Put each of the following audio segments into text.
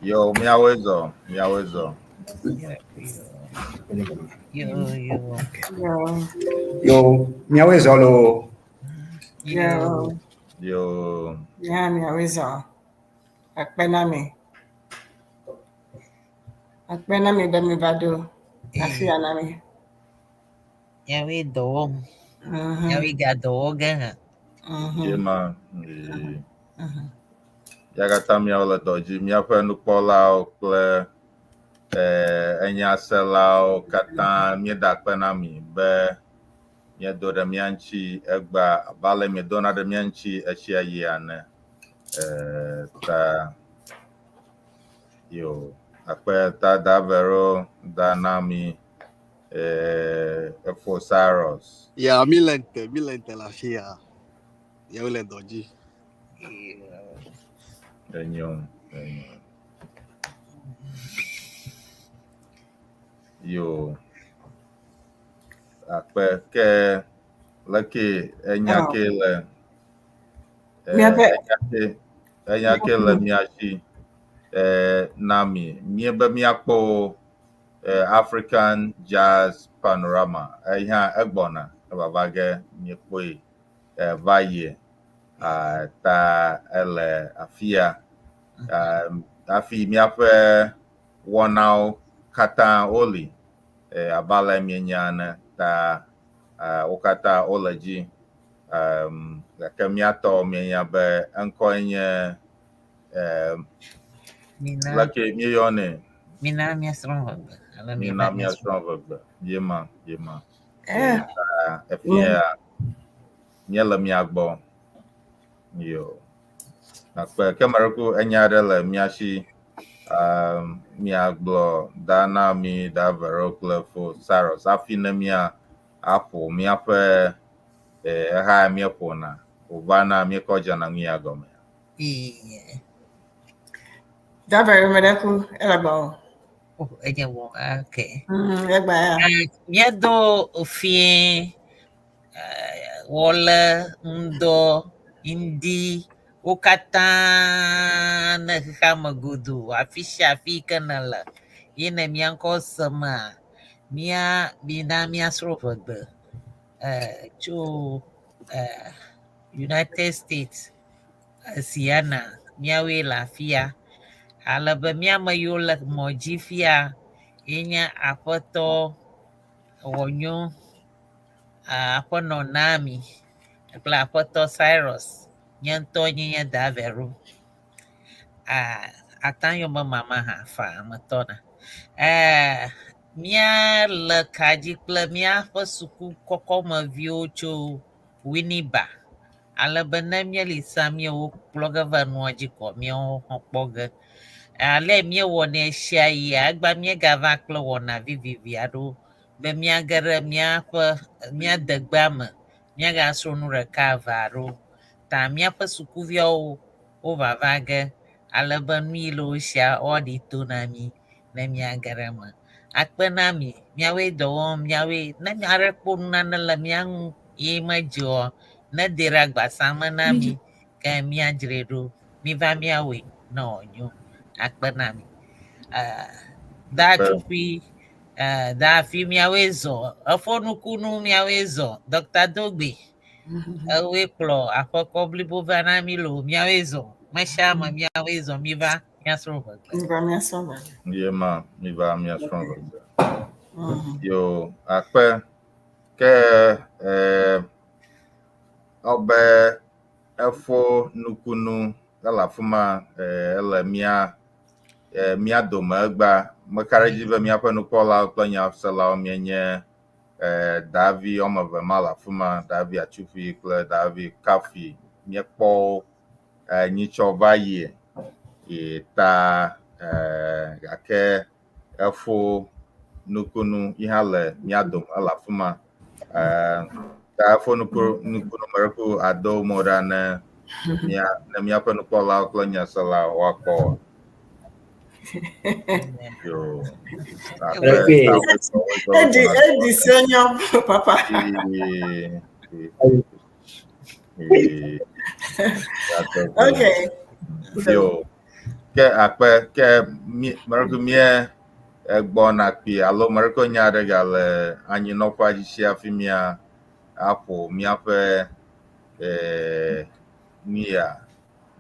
Yo, miawezo. Yo, miawezo lo. Yo. Ya miawezo. Akpenami bemi bado. Afia nami. Yawe do. Yawe gado gan. Jema. Yagata miawole doji miaƒe nukpɔlawo kple enyaselawo katã míeda akpe na mi be miedo ɖe mía ŋuti egba abale miedona ɖe mía ŋuti etsia yi ane ta yo akpe ta da vero da na mi efo Cyrus. Ya milente la fia. Ya ule doji. Enyom. Yo akpe ke leke enya ke le enya ke le miashi nami mie be miakpo African Jazz Panorama eya egbona baba ge miekpoe va yi ta ele afia afi miaƒe wɔnawo katã oli abale mienya ta wo katã wole dzi gake miatɔ mienya be eŋkɔe nye leke mieyɔnɛ Mina miasrɔ̃ Eʋegbe yema efia míele mia gbɔ yo akpe kemereku enya aɖe le mia si miagblɔ da na mi da vero kple fo Cyrus afi ne mia aƒo miaƒe eha mieƒona wòvana miekɔ dzena ŋuia gɔme. Da vero medeku elagba. Enye wɔ okay. Egba ya. Míedo ofie wɔle ŋdɔ indi wo katã ne xexea me godo afi sia afi ke ne le ye ne miankɔ semea mina miasrɔ̃ Eʋegbe tso United States CEANA miawoe le afia ale be miame yiwo le mɔ dzi fia yenye aƒetɔ wɔnyo aƒenɔ Nami kple aƒetɔ Cyrus nye ŋutɔ nye da vero atã yɔme mama hã fa ametɔna mía le kadzi kple míaƒe suku kɔkɔmeviwo tso Winneba ale be ne míeli sa míewo kplɔ ge va nua dzi kɔ míawo hã kpɔ ge ale míewɔnɛ sia yia egba míegava kple wɔna vivivi aɖewo be míage ɖe míadegbea me míagasrɔ̃ nu ɖeka eve aɖewo ta míaƒe sukuviawo wovava ge ale be nu yi le wo sia woaɖi to na mi ne míage ɖe me akpe na mi míawoe dɔ wɔm míawoe ne aɖe kpɔ nunane le mía ŋu ye medze o ne de ɖe agbasa me na mi ke míadzrae ɖo miva míawoe ne wònyo akpe na mi da tukui da afi míawoe zɔ efɔ nukunu míawoe zɔ Dr Dogbey ewoe kplɔ aƒekɔ blibo va na mi lo míawoe zɔ mesia me míawoe zɔ miva míasrɔ̃ Eʋegbe yema miva miasrɔ̃ Eʋegbe yo akpe ke ɔbe efo nukunu ele afi ma ele mía dome egba meka ɖe dzi be míaƒe nukpɔlawo kple nyaselawo mienye davi wɔme eve ma le afi ma davi atsuƒui kple davi kafi miekpɔ nyitsɔ va yi ta gake efo nukunu yi hã le mía dome ele afi ma ta efo nukunu meɖeku ado mo ɖa ne míaƒe nukpɔlawo kple nyaselawo woakpɔ yo Edi senyo papa. Okay. Yo. Ke akpe ke mie egbɔna kpi alo mereko nya aɖe gale anyinɔƒe adzi hafi aƒo míaƒe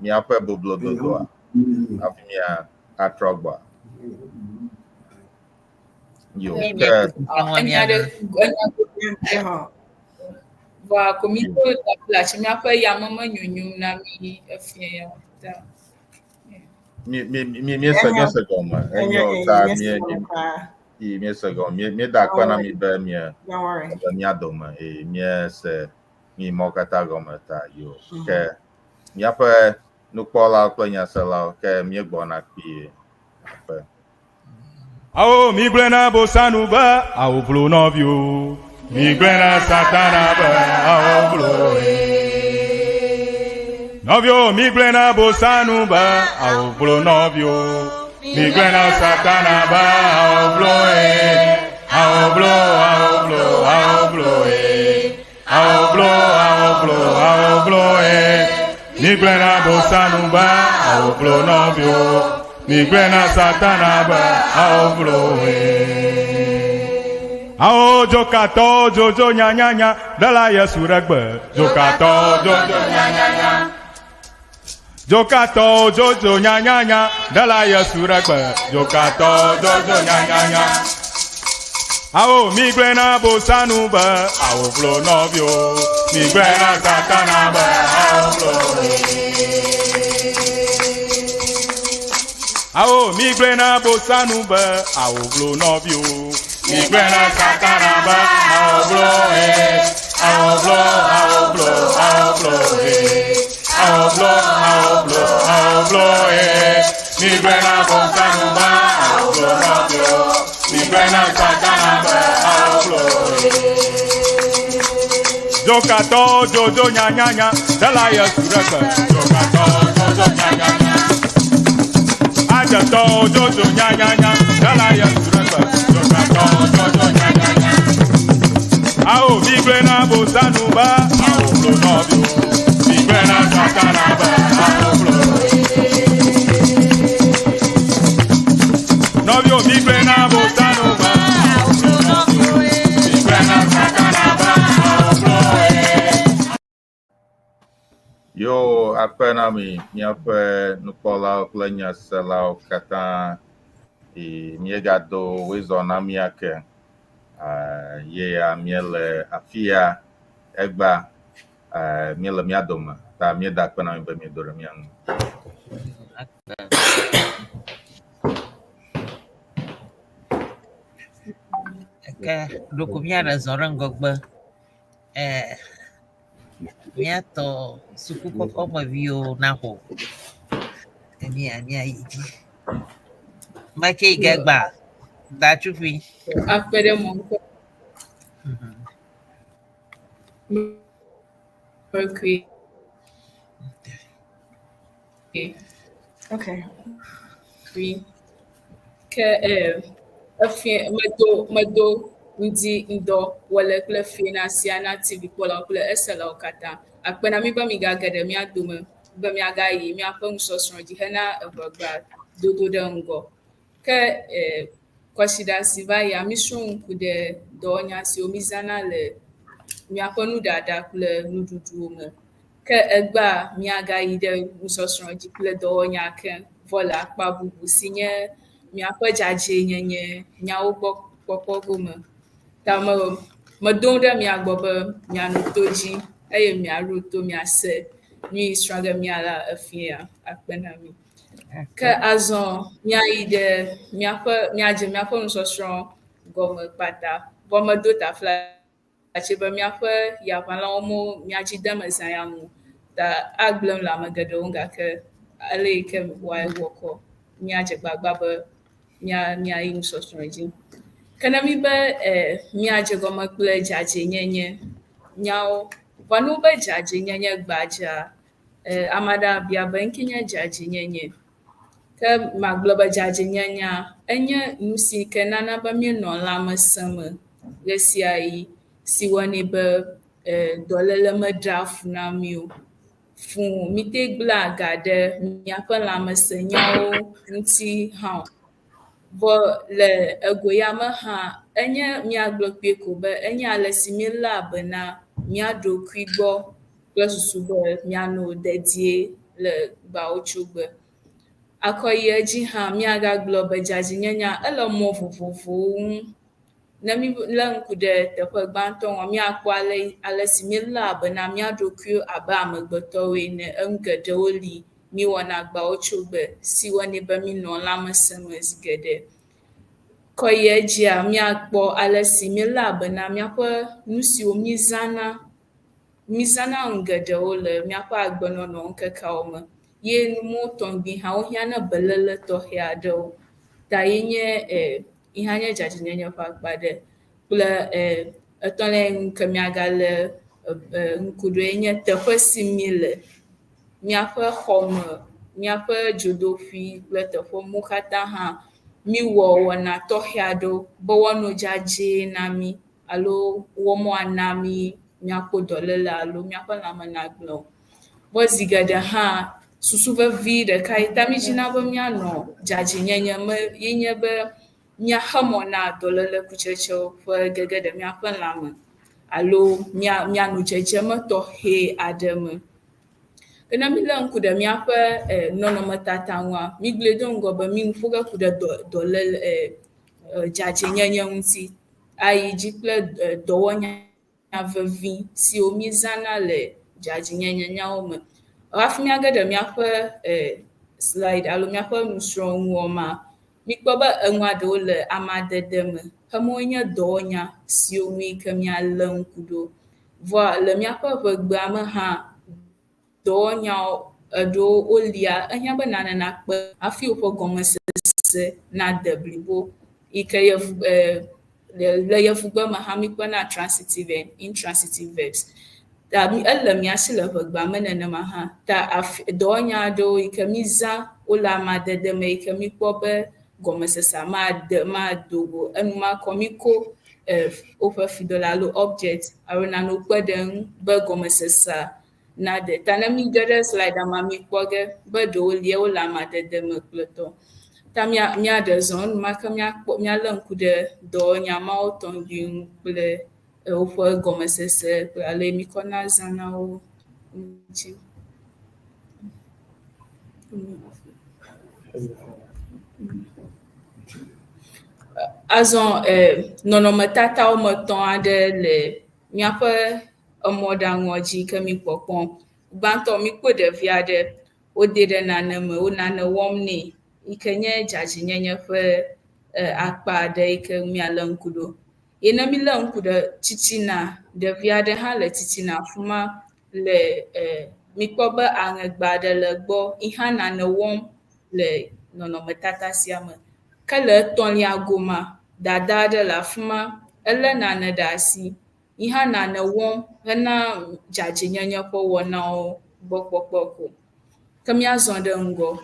míaƒe boblododoa hafi atrɔ gbɔ. Yo ke va komito la míaƒe yameme nyonyom na mi efia ya. mi se gɔme enyo ta mi se gɔme mi da akpe na mi be mia dome mie se mi mɔ katã gɔme ta yo ke míaƒe nukpɔlawo kple nyaselawo ke mi gbɔna kpi aƒe. Awo mi gblẽna bosanu be awo vlo nɔviwo, mi gblẽna satana be awo vlo nɔviwo, mi gblẽna bosanu be awo vlo nɔviwo, mi gblẽna satana be awo vlo awo vlo awo vlo awo vlo awo vlo awo vlo awo vlo mi gblẽna bosanu be awo vlo nɔviwo. Mi gblẽna satana be awo vlo awo dzokatɔ dzodzo nyanyanya ɖela Yesu ɖe gbe. Dzokatɔ dzodzo nyanyanya, dzokatɔ dzodzo nyanyanya ɖela Yesu ɖe gbe. Dzokatɔ dzodzo nyanyanya. Awo mi gblẽna bosanu be awo vlo nɔviwo, mi gblẽna satana be awo vlo awo mi gblẽna bosanu be awo vlo nɔviwo, mi gblẽna satana be awo vlo awo vlo awo vlo awo vlo awo vlo awo vlo awo vlo mi gblẽna bosanu be awo vlo nɔviwo, mi gblẽna satana be awo vlo dzokatɔ dzodzo nyanyanya ɖela Yesu ɖe gbe. Dzokatɔ dzodzo nyanyanya, adzetɔ dzodzo nyanyanya ɖela Yesu ɖe gbe. Dzokatɔ dzodzo nyanyanya. Awo mi gblẽna bosanu be awo vlo nɔviwo, mi gblẽna satana be awo vlo nɔviwo, mi gblẽna bosanu be awo vlo nɔviwo, mi gblẽna satana be awo vlo Yo akpe na mi míaƒe nukpɔlawo kple nyaselawo katã míegado wezɔ na mía ke yea míele afia egba míele mía dome ta míeda akpe na mi be miedo ɖe mía ŋu. Ke ɖoko míaɖe zɔ ɖe ŋgɔgbe míatɔ sukukɔkɔmeviwo naxɔ mía yi dzi make yi ge gba datsuƒui Apprende Eʋegbe. Okay. Ke efia medo ŋdi ŋdɔ wɔle kple Fiena CEANA TV kpɔlawo kple eselawo katã. Akpe na mi be migage ɖe mía dome be miagayi míaƒe nusɔsrɔ̃ dzi hena eʋegbea dodo ɖe ŋgɔ. Ke kɔsiɖa si va yia misrɔ̃ ŋku ɖe dɔwɔnya siwo mizãna le míaƒe nuɖaɖa kple nuɖuɖuwo me. Ke egbea miagayi ɖe nusɔsrɔ̃ dzi kple dɔwɔnya ke vɔ le akpa bubu si nye míaƒe dzadzɛnyenye nyawo gbɔ kpɔkpɔ gome. Ta medom ɖe mia gbɔ be miano to dzi eye miaɖo to miase nu yi srɔ̃ ge mia la efia akpe na mi. Ke azɔ miayi ɖe miadze míaƒe nusɔsrɔ̃ gɔme kpata. Vɔ medo taflatsi be míaƒe yaʋalawo mo miadzi deme zã ya mo. Ta agblẽm le ame geɖewo gake ele yi ke wòawɔ kɔ míadze gbagba be míayi nusɔsrɔ̃ dzi. Ke ne mi be míadze gɔme kple dzadzɛnyenye nyawo, vɔ ne wobe dzadzɛnyenye gbadzea, ame aɖe abia be ŋke nye dzadzɛnyenye. Ke magblɔ be dzadzɛnyenyea enye nu si ke nana be míenɔ lãmesẽ me ɣe sia ɣi si wɔnɛ be dɔléle meɖea fu na mí o. fún mite gblẽ aga ɖe míaƒe lãmesenyawo ŋuti hã. Vɔ le ego ya me hã, enye míagblɔ kpuie ko be enye ale si míeléa bena mía ɖokui gbɔ kple susu be míanɔ dedie le gbawotso akɔ yi edzi hã míagagblɔ be dzadzɛnyenyea ele mɔ vovovowo ŋu. Ne mílé ŋku ɖe teƒe gbãtɔ ŋua, míakpɔ ale si míeléa bena mía ɖokuiwo abe amegbetɔwo ene. Enu geɖewo li míewɔna gbawotso si wɔnɛ be mínɔ lãmesẽ me zi geɖe. Kɔ yi edzia, míakpɔ ale si míeléa bena míaƒe nu siwo mízãna nu geɖewo le míaƒe agbenɔnɔ ŋkekeawo me. Ye numɔwo tɔŋgbi hã wohiãna beléle tɔxɛ aɖewo. Ta ye nye yi hã nye dzadzɛnyenye ƒe akpa ɖe. Kple etɔ̃lia ŋu ke míagalé ŋku ɖo ye nye teƒe si míele. Míaƒe xɔme, míaƒe dzodoƒui kple teƒe mo katã hã míwɔ wɔna tɔxɛ aɖewo be woanɔ dzadzɛ na mí alo woana mí míakpɔ dɔléle alo míaƒe lãme nagblẽ o. Vɔ zi geɖe hã, susu vevi ɖeka yi ta mí dzina be míanɔ dzadzɛnyenye me ye nye be míaxe mɔ na dɔléle kutsetsewo ƒe gege ɖe míaƒe lãme alo míanɔ dzedzeme tɔxɛ aɖe me. Ke ne mílé ŋku ɖe míaƒe nɔnɔmetata ŋua, mígblɔe do ŋgɔ be mí ŋuƒo ge ku ɖe dɔléle dzadzɛnyenye ŋuti ayi dzi kple dɔwɔnya vevi siwo mízãna le dzadzɛnyenye nyawo me. Hafi míage ɖe míaƒe slide alo míaƒe nusrɔ̃nuwo ma, míkpɔ be enua ɖewo le amadede me.Emawoe nye dɔwɔnya siwo ŋu yi ke míalé ŋku ɖo. Vɔ le míaƒe ʋegbea me hã, dɔwɔnyawo eɖewo wolia, ehiã be nane nakpe hafi woƒe gɔmesese nade blibo yi ke le Yevugbe me hã míkpɔna transitive and intransitive verbs. Ta ele mía si le ʋegbea me nenema hã. Ta dɔwɔnya aɖewo yi ke mízã wole amadede me yi ke míkpɔ be gɔmesesea mado go. Enumakɔ míko woƒe fiɖɔle alo object alo nanewo kpe ɖe eŋu be gɔmesesea nade. Ta ne míge ɖe slidea ma míkpɔ ge be ɖewo lia wole amadede me kple tɔ. Ta míaɖe zɔ enumake míalé ŋku ɖe dɔwɔnya mawo tɔŋgbi ŋu kple woƒe gɔmesese kple ale míkɔna zãna wo ŋuti. Azɔ nɔnɔmetatawo me tɔ̃ aɖe le míaƒe emɔɖaŋua dzi ke mí kpɔkpɔm. Gbãtɔ míkpɔ ɖevi aɖe, wode ɖe nane me, wo nane wɔm nɛ yi ke nye dzadzɛnyenye ƒe akpa aɖe yi ke míalé ŋku ɖo. Ye ne mílé ŋku ɖe titina, ɖevi aɖe hã le titina afi ma le míkpɔ be aŋegba aɖe le gbɔ yi hã nane wɔm le nɔnɔmetata sia me. Ke le etɔ̃lia gomea, dada aɖe le afi ma, elé nane ɖe asi yi hã nane wɔm hena dzadzɛnyenye ƒe wɔnawo gbɔ kpɔkpɔ ko. Ke míazɔ ɖe ŋgɔ.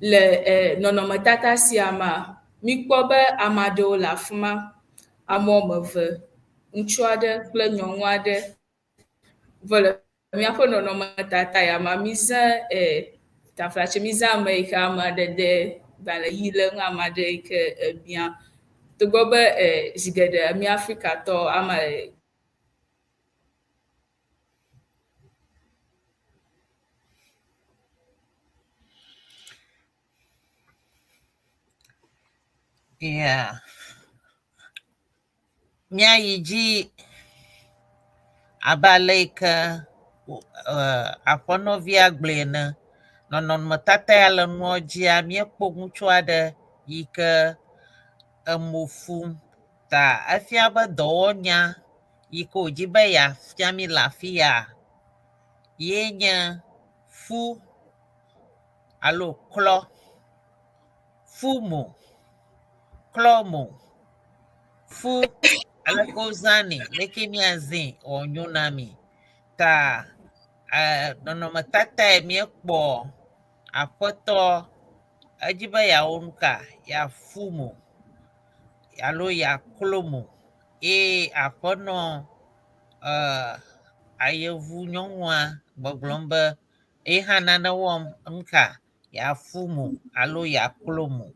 Le nɔnɔmetata sia mea, míkpɔ be ame aɖewo le afi ma, ame wɔme eve, ŋutsu aɖe kple nyɔnu aɖe. Vɔ le míaƒe nɔnɔmetata ya mea, mízã taflatse, mízã ame yi ke amadede gbalẽʋi le ŋu, ame aɖe yi ke biã. Togbɔ be zi geɖe mí Afrikatɔwo Yeah. Míayi dzi abe ale yi ke aƒenɔvia gblɔe ene. Nɔnɔmetata ya le nua dzia, míekpɔ ŋutsu aɖe yi ke emo fum. Ta efia be dɔwɔnya yi ke wòdzi be yeafia mí le afi ya, ye nye fu alo klɔ. Fu mo, klɔ mo, fu aleke wozãnɛ, leke míazẽ wònyo na mí. Ta nɔnɔmetata ya míekpɔ aƒetɔ edzi be yeawɔ nu ka, yeafu mo alo yeaklo mo. Ye aƒenɔ ayevu nyɔnua gbɔgblɔm be ehã nane wɔm nuka yeafu mo alo yeaklo mo.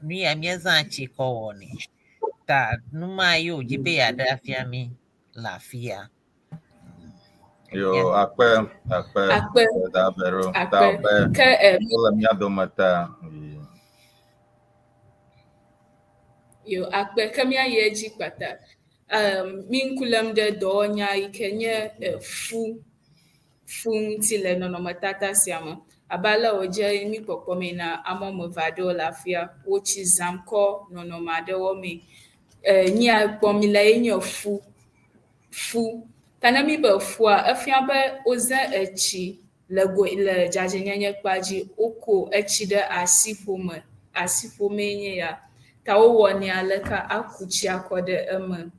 Nu ya míezã tsi kɔ wɔnɛ ta numa ye wòdzi be yeaɖe afia mi le afi ya. Yo, akpe da bero ta be ke wole mia dome ta. yo akpe ke míayi edzi kpata. Mi ŋku lém ɖe dɔwɔnya yi ke nye fu ŋuti le nɔnɔmetata sia me. Abe ale wòdze mi kpɔkpɔm ena ame wɔme eve aɖewo le afia wotsi zãm kɔ nɔnɔme aɖewo me. Nyia kpɔm mi le ye nye fu. Ta ne mi be fua, efia be wozẽ etsi le dzadzɛnyenye kpa dzi, woko etsi ɖe asiƒomee nye ya. Ta wowɔnɛ aleke aku tsi akɔ ɖe eme,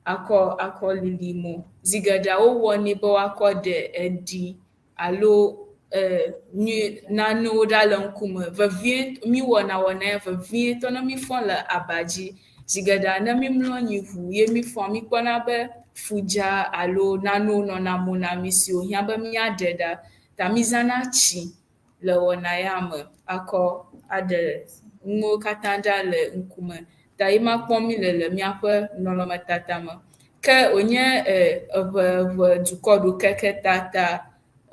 akɔ lilimo. Zi geɖea wowɔnɛ be woakɔ ɖe eɖi alo nanewo ɖa le ŋkume. Vevie mi wɔna ya vevie tɔ ne mi fɔ le aba dzi. Zi geɖea ne mi mlɔ anyi ʋu ye mi fɔ, mi kpɔna be fudza alo nanewo nɔna mo na mi si wohiã be miaɖe ɖa. Ta mi zãna tsi le wɔna ya me akɔ aɖe nuwo katã ɖa le ŋkume. Ta ye ma kpɔm mi le miaƒe nɔnɔmetata me. Ke wònye Eʋe dukɔ ɖo keke ta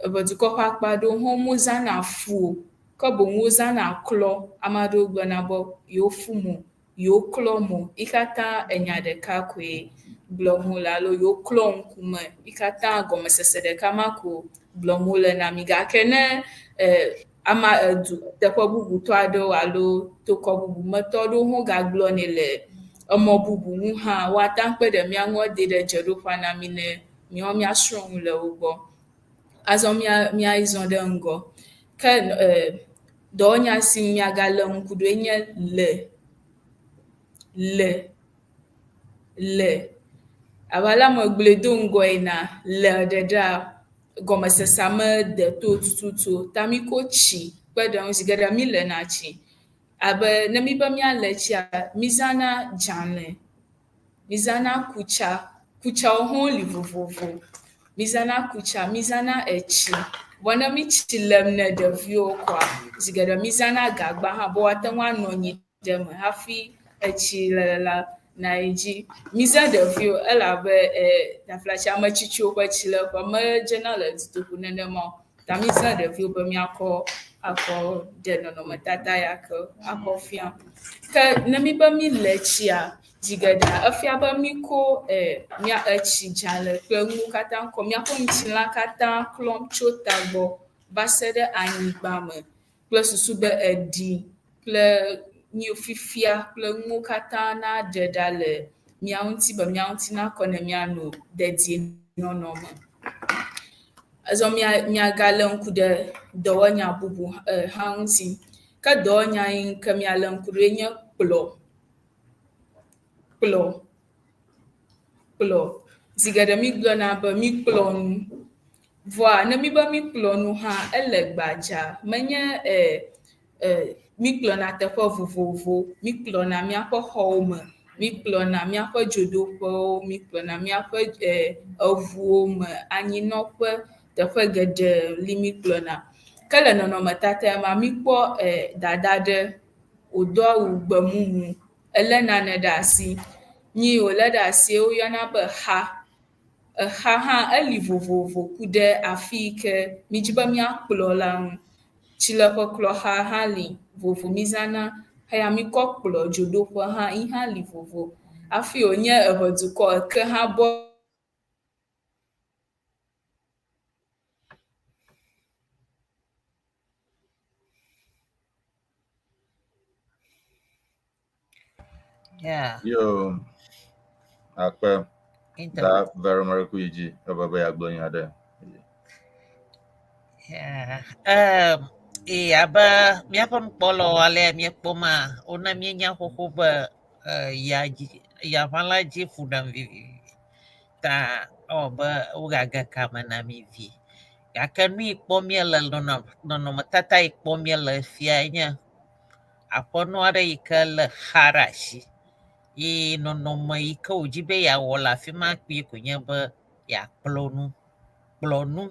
Eʋe dukɔ ƒe akpa ɖewo hã womezãna fu o, ke boŋ wozãna klɔ. Ame aɖewo gblɔna be yewofu mo, yewoklɔ mo. Yi katã enya ɖeka koe gblɔm wole alo yewoklɔ ŋkume. Yi katã gɔmesese ɖeka ma ko gblɔm wole na mi. Gake ne teƒe bubutɔ aɖewo alo tokɔ bubumetɔ aɖewo hã gagblɔnɛ le emɔ bubu ŋu hã, woate ŋu kpe ɖe mia ŋu woade ɖe dzeɖoƒa na mi ne miawo miasrɔ̃ ŋu le wo gbɔ. Azɔ miazɔ ɖe ŋgɔ. Ke dɔwɔnya si miagalé ŋku ɖoe nye le. Abe ale megblɔe do ŋgɔ ena le ɖeɖea gɔmesesea mede to tututu. Ta mi ko tsi kpe ɖe ŋu. Zi geɖe mi lena tsi. Abe ne mi be miale tsia, mi zãna dzalẽ, mi zãna kutsa. Kutsawo hã woli vovovo. Mi zãna kutsa, mi zãna etsi. Vɔ ne mi tsi lem ne ɖeviwo koa, zi geɖe mi zãna gagba hã be woate ŋu anɔ anyi ɖe me hafi etsi le na yi dzi. Mi zẽ ɖeviwo elabe taflatsi ametsitsiwo ƒe tsileƒe medzena le dutoƒo nenema o. Ta mi zẽ ɖeviwo be miakɔ ɖe nɔnɔmetata ya ke akɔ fia. Ke ne mi be mi le tsia, zi geɖea efia be mi ko etsi dzalẽ kple nuwo katã kɔ miaƒe ŋutilã katã klɔm tso tagbɔ va se ɖe anyigba me kple susu be eɖi kple fifia kple nuwo katã naɖe ɖa le mia ŋuti be mia ŋuti nakɔ ne mianɔ dedienɔnɔ me. Azɔ miagalé ŋku ɖe dɔwɔnya bubu hã ŋuti. Ke dɔwɔnya yi ke mialé ŋku ɖoe nye kplɔ. Zi geɖe mi gblɔna be mi kplɔ nu. Vɔa ne mi be mi kplɔ nu hã ele gbadza. Menye mi kplɔna teƒe vovovo. Mi kplɔna miaƒe xɔwo me. Mi kplɔna miaƒe dzodoƒewo. Mi kplɔna miaƒe eʋuwo me. Anyinɔƒe, teƒe geɖe li mi kplɔna. Ke le nɔnɔmetata ma, mi kpɔ dada ɖe wòdo awu gbemumu. Elé nane ɖe asi. Nyi wòlé ɖe asi woyɔna be xa. Exa hã eli vovovo ku ɖe afi yi ke mi dzi be miakplɔ la ŋu. Tsileƒe klɔxa hã li vovo mi zãna eya mi kɔ kplɔ dzodoƒe hã yi hã li vovo. Hafi wònye Eʋe dukɔ eke hã bɔ. Yeah. Yo, akpe da very miracle yiji ababa ya gblɔnya ɖe. Yeah. Abe míaƒe nukpɔlɔ ale míekpɔma, wona míenya xoxo be yaʋãla dzi fu ɖem vivivi. Ta be wogage kame na mi vi. Gake nu yi kpɔm míele nɔnɔmetata yi kpɔm míele fia nye aƒenɔ aɖe yi ke le xa ɖe asi. Ye nɔnɔme yi ke wòdzi be yeawɔ le afi ma kpui ko nye be ya kplonu, kplonu,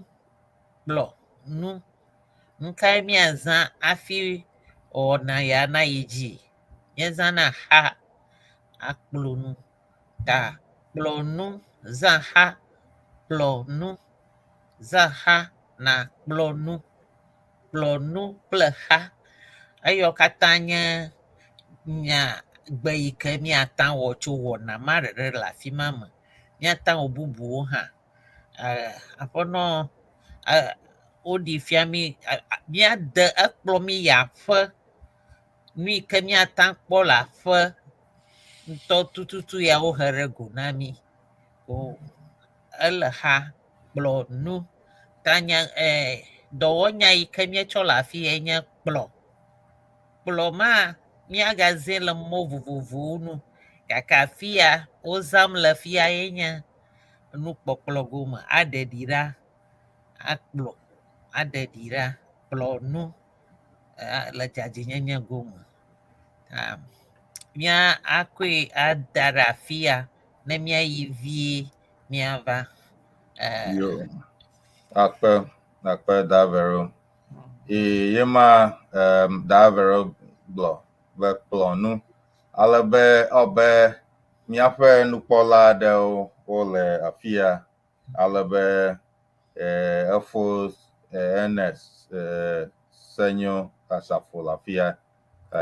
kplɔ, nu. Nkae miazã afi ɔna ya na yedzi. Miazã na ha akplonu. Ta kplɔnu zã ha, kplɔnu zã ha na kplɔnu. Kplɔnu kple ha. Eyɔ katã nye nya gbe yi ke miata wɔ tso wɔna ma ɖeɖe le afi ma me. Miata wɔ bubuwo hã. Aƒenɔ woɖi fia mi miade ekplɔ mi yi aƒe. Nu yi ke miata kpɔ le aƒe ŋutɔ tututu ya wohe ɖe go na mi. Ele ha kplɔ nu. Ta nya dɔwɔnya yi ke mietsɔ le afi ya nye kplɔ. Kplɔ ma miagazẽ le mɔ vovovowo nu. Gake afi ya wozãm le afi ya ye nye nukpɔkplɔ gome. Aɖeɖi ɖa, akplɔ, aɖeɖi ɖa, kplɔ nu le dzadzɛnyenye gome. Mia akɔe ada ɖe afi ya ne miayi vie miava. Yo. Akpe davero. Yema davero blɔ be kplɔnu. Ale be obe miaƒe nukpɔla aɖewo wole afi ya. Ale be efo Ernest Senyo Asafo le afi ya.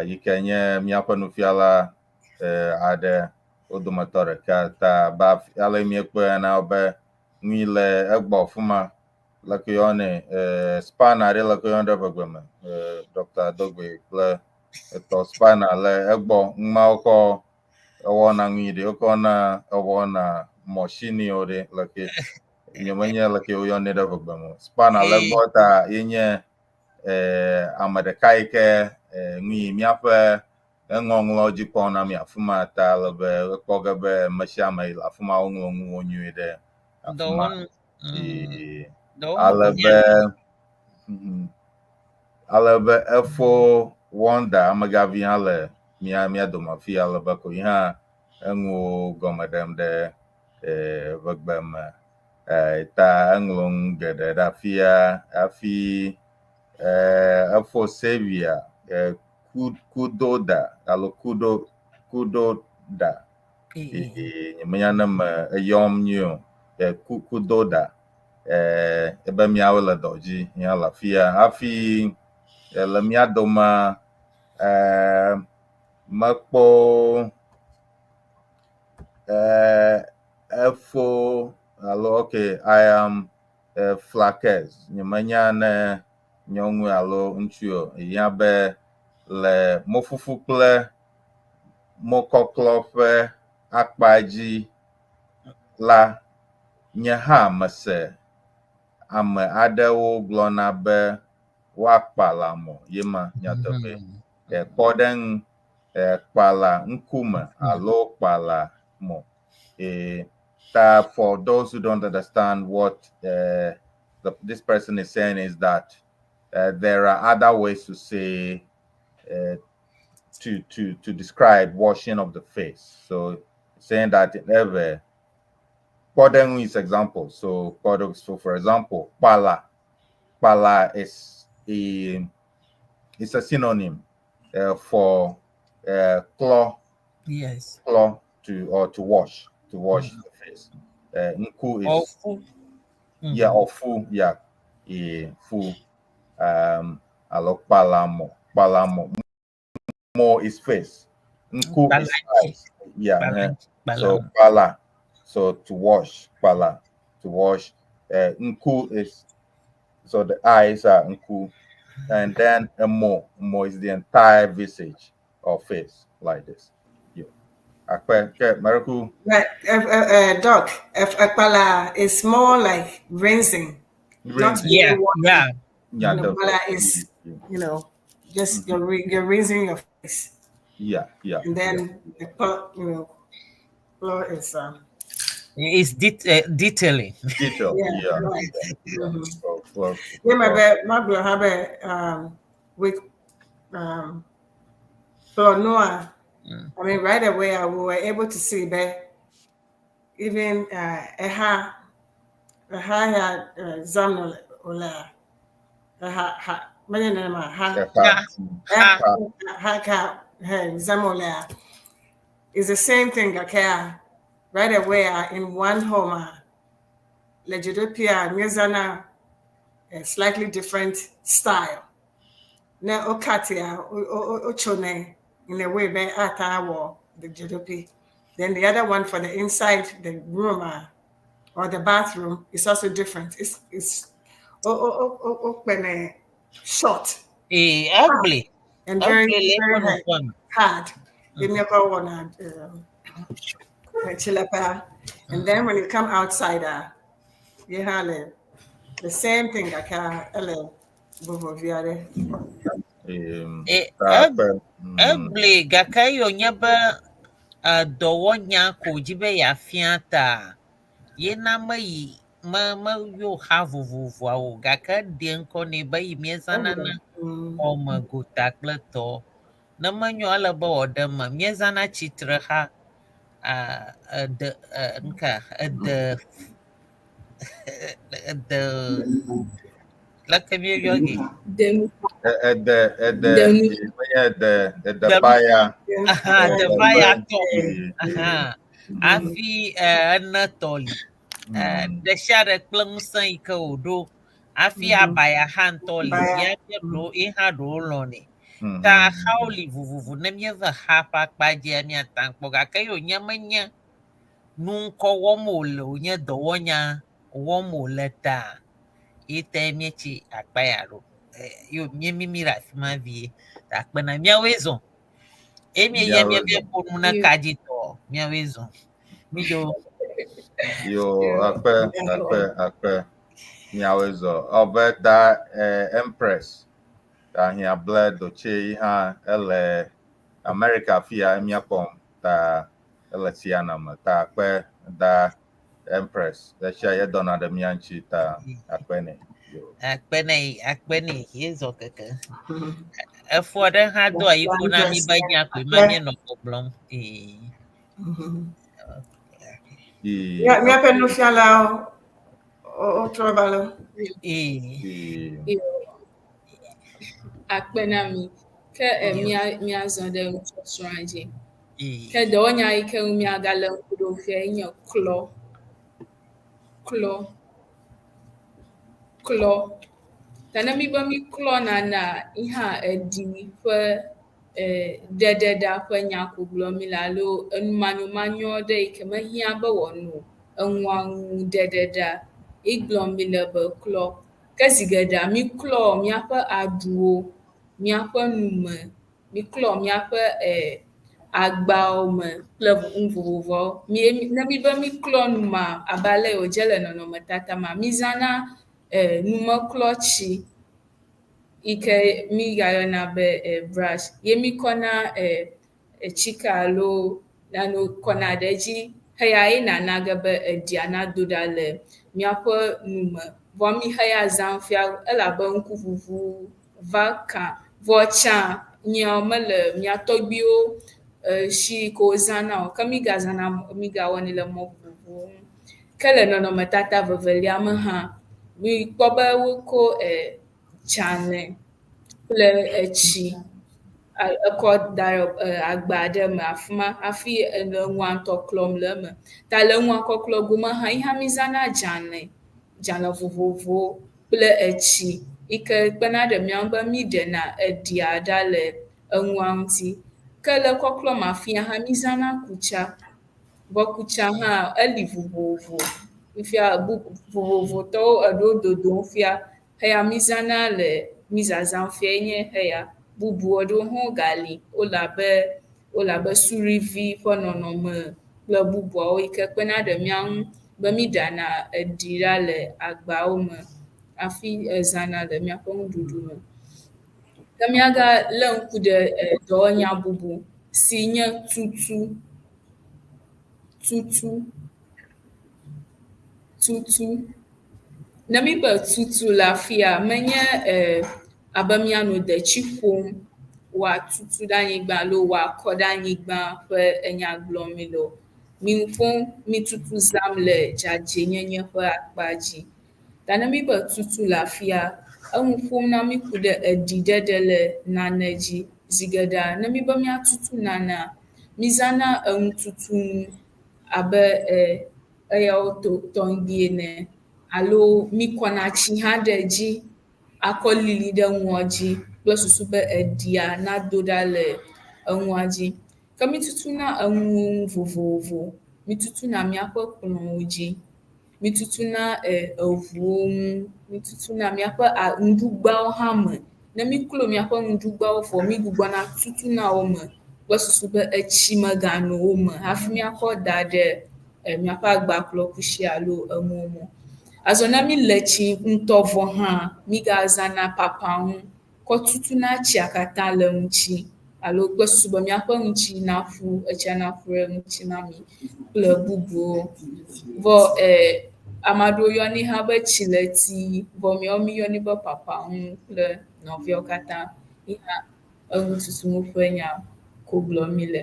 Yi ke nye miaƒe nufiala aɖe wo dometɔ ɖeka. Ta ba ale miekpɔe na be nui le egbɔ fuma. Le ke yɔnɛ spana ɖe le ke yɔn ɖe Eʋegbe me. Dr Dogbey kple etɔ spana le egbɔ. Ŋumawo kɔ ewɔna nui ɖe wokɔ na ewɔna mɔsiniwo ɖe le ke nyemenye le ke woyɔnɛ ɖe Eʋegbe me. Spana le egbɔ ta yenye ame ɖeka yi ke nui miaƒe eŋɔŋlɔ dzi kpɔm na mi afi ma ta le be ekpɔ ge be me sia ame yi le afi ma woŋlɔ nuwo nyuie ɖe afi ma. Ale be efo Wonder amegavi hã le mia dome afi ya ale be ko yi hã eŋuwo gɔme ɖem ɖe Eʋegbe me. Ta eŋlɔ nu geɖe ɖe afi ya hafi efo Savia kudoda alo kudoda. Nyemenya ne me eyɔm nyuie o. Kudoda. Ebe miawo le dɔ dzi ya le afi ya. Hafi le mia dome mekpɔ efo alo okay, I am Flakes. Nyemenya ne nyɔnu alo ŋutsu o. Ya be le mofufu kple mokɔklɔ ƒe akpa dzi la nye hã mese ame aɖewo gblɔna be woakpala mɔ yema nyateƒe. Kpɔ ɖe ŋu kpala ŋkume alo kpala mɔ. For those who don't understand what this person is saying is that there are other ways to say to describe washing of the face. So saying that in Ewe, Podeng is example. So for example, pala is a synonym for claw. Yes. Claw to wash the face. Nku is ofu, fu. Alo palamo. Mo is face. Nku is eyes. So pala. So to wash, pala, to wash. Nku is, so the eyes are nku. And then a mo is the entire visage or face, like this. Okay, Mariku. Right, Doc, pala is more like rinsing. Not Yeah. Pala is, just you're rinsing your face. Yeah. And then the claw is it's detailing. Detail. Yeah. Right. My brother have with so Noah. I mean, right away we were able to see that even ha zamno ola ha manya ma ha zamola is the same thing okay right away in one home legidopia nyezana a slightly different style na okatia ochone in a way by atawo the jidopi. Then the other one for the inside the room or the bathroom is also different. It's short. Ugly. And very hard. Give me a call one chilapa. And then when you come outside, you have the same thing like ugly gakayo nyaba dɔwɔnyawo jibe ya fiata ye na mai ma yo ha vovovoawo gake de ŋkɔ ne be yi miezana na xɔme gota kple tɔ ne menyo ale be wɔɖe me miezana tsitre ha leke mieyɔge debaya tɔ afi enetɔli ɖesia ɖe kple ŋusẽ yi ke wòɖo afi abaya hã ŋutɔ li míaƒe ɖo ihã ɖewo lɔnɛ ta xawo li vovovo ne míeve xa ƒe akpadzia míata kpɔ gake yewo nye menye nu ŋkɔ wɔm wòle wònye dɔwɔnya wɔm wòle ta yete míetsi akpa ya ɖo yo míemimi ɖe afi ma vie akpe na míawoe zɔ emieya míaƒo nu ne kadzitɔ míawoe zɔ mido yo akpe miawoe zɔ ɔbe da empress ta hia ble doche ha ele America fia miakpɔm ta ele CEANA me ta akpe da empress desha ye dɔna ɖe mia ŋuti ta akpe ne yezɔ keke efo aɖe hã do ayiƒo na mi be nya koe ma mienɔ gbɔgblɔm miaƒe nufialawo wotrɔ va le akpe na mi ke miazɔ ɖe nusɔsrɔ̃a dzi ke dɔwɔnya yi ke miagale ŋku ɖo fia nye klɔ ta ne mi be mi klɔ nana ihã eɖi ƒe ɖeɖeɖa ƒe nya ko gblɔm mi le alo enumanyomanyo ɖe yi ke mehiã be wòano eŋua ŋu ɖeɖeɖa igblɔm mi le be klɔ ke zi geɖea mi klɔ miaƒe aɖuwo miaƒe nume mi klɔ miaƒe agbawo me kple nu vovovoawo ne mi be mi klɔ nu ma abe ale wòdze le nɔnɔmetata ma mi zãna numeklɔtsi yi ke mi gayɔna be brush ye mi kɔna tsike alo nane kɔna ɖe edzi heya ye nana ge be eɖia nado ɖa le miaƒe nume vɔ mi heya zãm fia elabe ŋkuʋuʋu va kã vɔ tsã nyawo mele mia tɔgbiwo si ke wozãna o ke mi gawɔnɛ le mɔ vovovowo ŋu ke le nɔnɔmetata vevelia me hã mi kpɔ be woko dzalẽ kple etsi ekɔ da ɖe agba aɖe me afi ma hafi enua ŋutɔ klɔm le eme ta le enua kɔklɔ gome hã yi hã mi zãna dzalẽ vovovowo kple etsi yi ke kpena ɖe mia ŋu be mi ɖena eɖia ɖa le enua ŋuti ke le kɔklɔm afia hã mi zãna kutsa vɔ kutsa hã eli vovovo fia vovovotɔwo eɖewo dodom fia heya mi zãna le mi zazãm fia nye heya bubu eɖewo hã gali wole abe suɖivi ƒe nɔnɔme kple bubuawo yi ke kpena ɖe mia ŋu be mi ɖana eɖi ɖa le agbawo me hafi ezãna le miaƒe nuɖuɖu me ke miagalé ŋku ɖe dɔwɔnya bubu si nye tutu ne mi be tutu le afia menye abe mianɔ detsi ƒom wòatutu ɖe anyigba alo wòakɔ ɖe anyigba ƒe enya gblɔm mi le o mi tutu zam le dzadzɛnyenye ƒe akpa dzi. Ta ne mi be tutu le afia, enu ƒom na mi ku ɖe eɖiɖeɖe le nane dzi. Zi geɖea, ne mi be miatutu nanea, mizãna eŋututu abe eyawo tɔŋgbi ene, alo mikɔna tsi hã ɖe edzi akɔ lili ɖe ŋua dzi kple susu be eɖia nado ɖa le eŋua dzi. Ke mi tutuna eŋu vovovo, mi tutuna miaƒe kplɔ̃wo dzi, mi tutuna eʋuwo ŋu, mi tutuna miaƒe nuɖugbawo hã me. Ne mi klo miaƒe nuɖugbawo vɔ, mi gbugbɔna tutuna wo me kple susu be etsi megano wo me hafi miakɔ da ɖe miaƒe agbakplɔkusi alo enuwo me. Azɔ ne mi le tsi ŋutɔ vɔ hã, migazãna papaŋu kɔ tutuna tsia katã le ŋutsi alo kple susu be miaƒe ŋutsi naƒu, etsia naƒu ɖe ŋutsi na mi kple bubuwo. Vɔ ame aɖewo yɔnɛ hã be tsileti, vɔ míawo miyɔnɛ be papaŋu kple nɔviawo katã. Yi hã eŋututu ƒe nya ko gblɔm mi le.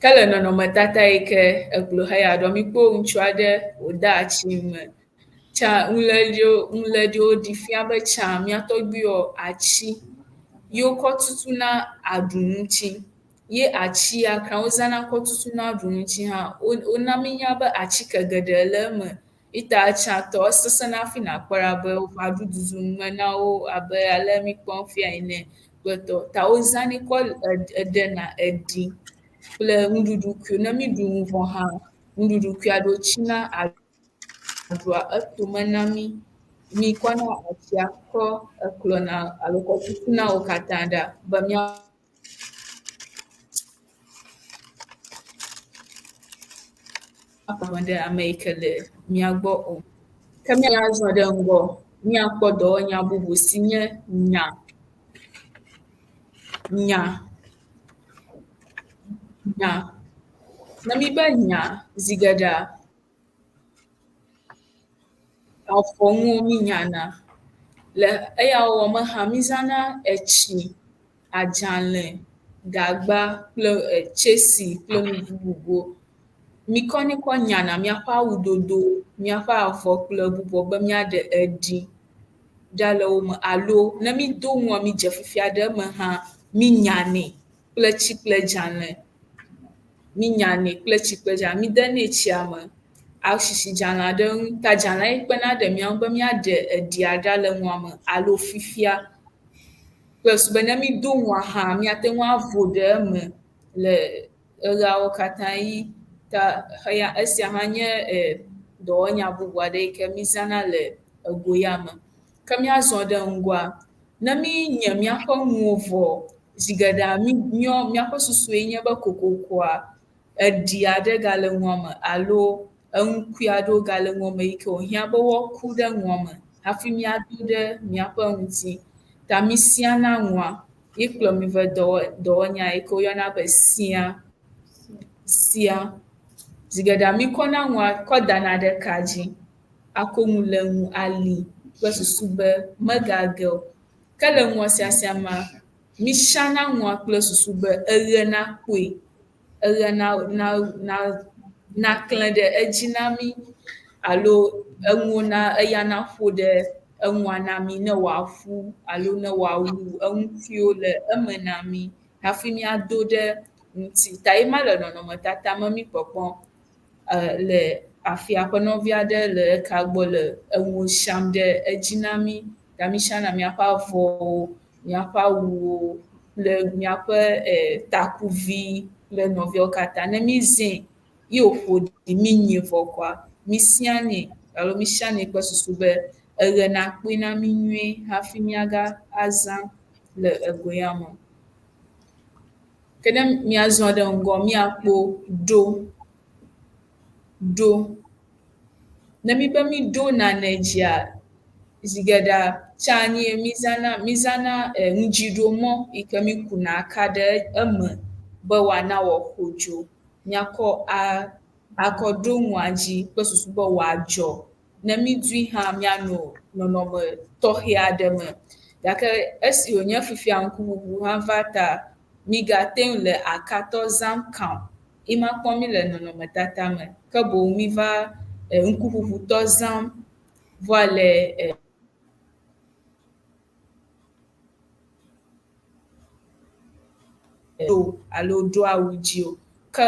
Ke le nɔnɔmetata yi ke egblɔ heya ɖɔ, mikpɔ ŋutsu aɖe wòde atsi me. Tsã ŋuleɖiwo ɖi fia be tsã mia tɔgbuiwɔ atsi yi wokɔ tutuna aɖuŋutsi. Ye atsi ya kra wozãna kɔ tutuna aɖuŋutsi hã, wona minya be atsike geɖe le eme. Ita tsã tɔ esesẽna hafi nakpɔ ɖa be woƒe aɖuɖuɖu nume na wo abe ale mi kpɔm fia ene kple tɔ. Ta wozãnɛ kɔ eɖena eɖi kple nuɖuɖu kui. Ne mi ɖu nu vɔ hã, nuɖuɖu kui aɖewo tsina aɖua etome na mi. Mi kɔna atsia kɔ ekplɔna alo kɔ tutuna wo katã ɖa be miaƒe ɖe ame yi ke le mia gbɔ o. Ke miazɔ ɖe ŋgɔ, miakpɔ dɔwɔnya bubu si nye nya. Ne mi be nya, zi geɖea, afɔnuwo mi nyana. Le eyawo wɔ me hã, mizãna etsi, adzalẽ, gagba kple tsesi kple nu bubuwo. Mikɔnɛ kɔ nyana miaƒe awudodo, miaƒe avɔ kple bubuwo be miaɖe eɖi ɖa le wo me alo ne mi do nua mi dze fifia ɖe eme hã, mi nyanɛ kple tsi kple dzalẽ. Mi nyanɛ kple tsi kple dzalẽ, mi denɛ tsia me asisi dzalẽa ɖe ŋu. Ta dzalẽa ye kpena ɖe mia ŋu be miaɖe eɖia ɖa le nua me alo fifia. Kple susu be ne mi do nua hã, miate ŋu avo ɖe eme le eɣeawo katã ɣi. Ta esia hã nye dɔwɔnya bubu aɖe yi ke mizãna le ego ya me. Ke miazɔ ɖe ŋgɔa, ne mi nye miaƒe nuwo vɔ, zi geɖea miaƒe susue nye be kokokoa, eɖi aɖe gale nua me alo eŋu kui aɖewo gale nua me yi ke wòhiã be woaku ɖe nua me hafi miado ɖe miaƒe ŋuti. Ta misiana nua, ye kplɔ mi va dɔwɔnya yi ke woyɔna be sia. Zi geɖea mikɔna nua kɔ dana ɖe ka dzi, ako nu le ŋu ali kple susu be megage o. Ke le nua sia mea, misiana nua kple susu be eɣe nakpoe, eɣe naklẽ ɖe edzi na mi alo eya naƒo ɖe enua na mi ne wòaƒu alo ne wòawu eŋukuiwo le eme na mi hafi miado ɖe ŋuti. Ta ye ma le nɔnɔmetata me mi kpɔkpɔm le afia aƒenɔvi aɖe le eka gbɔ le eŋuwo siam ɖe edzi na mi. Ta misiana miaƒe avɔwo, miaƒe awuwo kple miaƒe takuvi kple nɔviawo katã. Ne mi zẽ ye wòƒo ɖi, mi nyi vɔ kɔa, misianɛ alo misianɛ kple susu be eɣe nakpoe na mi nyuie hafi miagazã le ego ya me. Ke ne miazɔ ɖe ŋgɔ, miakpɔ ɖo. Ne mi be mi ɖo nane dzia, zi geɖea tsã nye mizãna ŋudziɖomɔ yi ke mi kuna aka ɖe eme be wòana wòaƒo dzo. Miakɔ akɔ ɖo nua dzi kple susu be wòadzɔ. Ne mi dui hã, mianɔ nɔnɔme tɔxɛ aɖe me. Gake esi wònye fifia ŋkuŋuŋu hã va ta, migate ŋu le akatɔ zãm kã o. Ima kpɔm mi le nɔnɔmetata me, ke boŋ mi va ŋkuʋuʋutɔ zãm va le alo ɖo awu dzi o, ke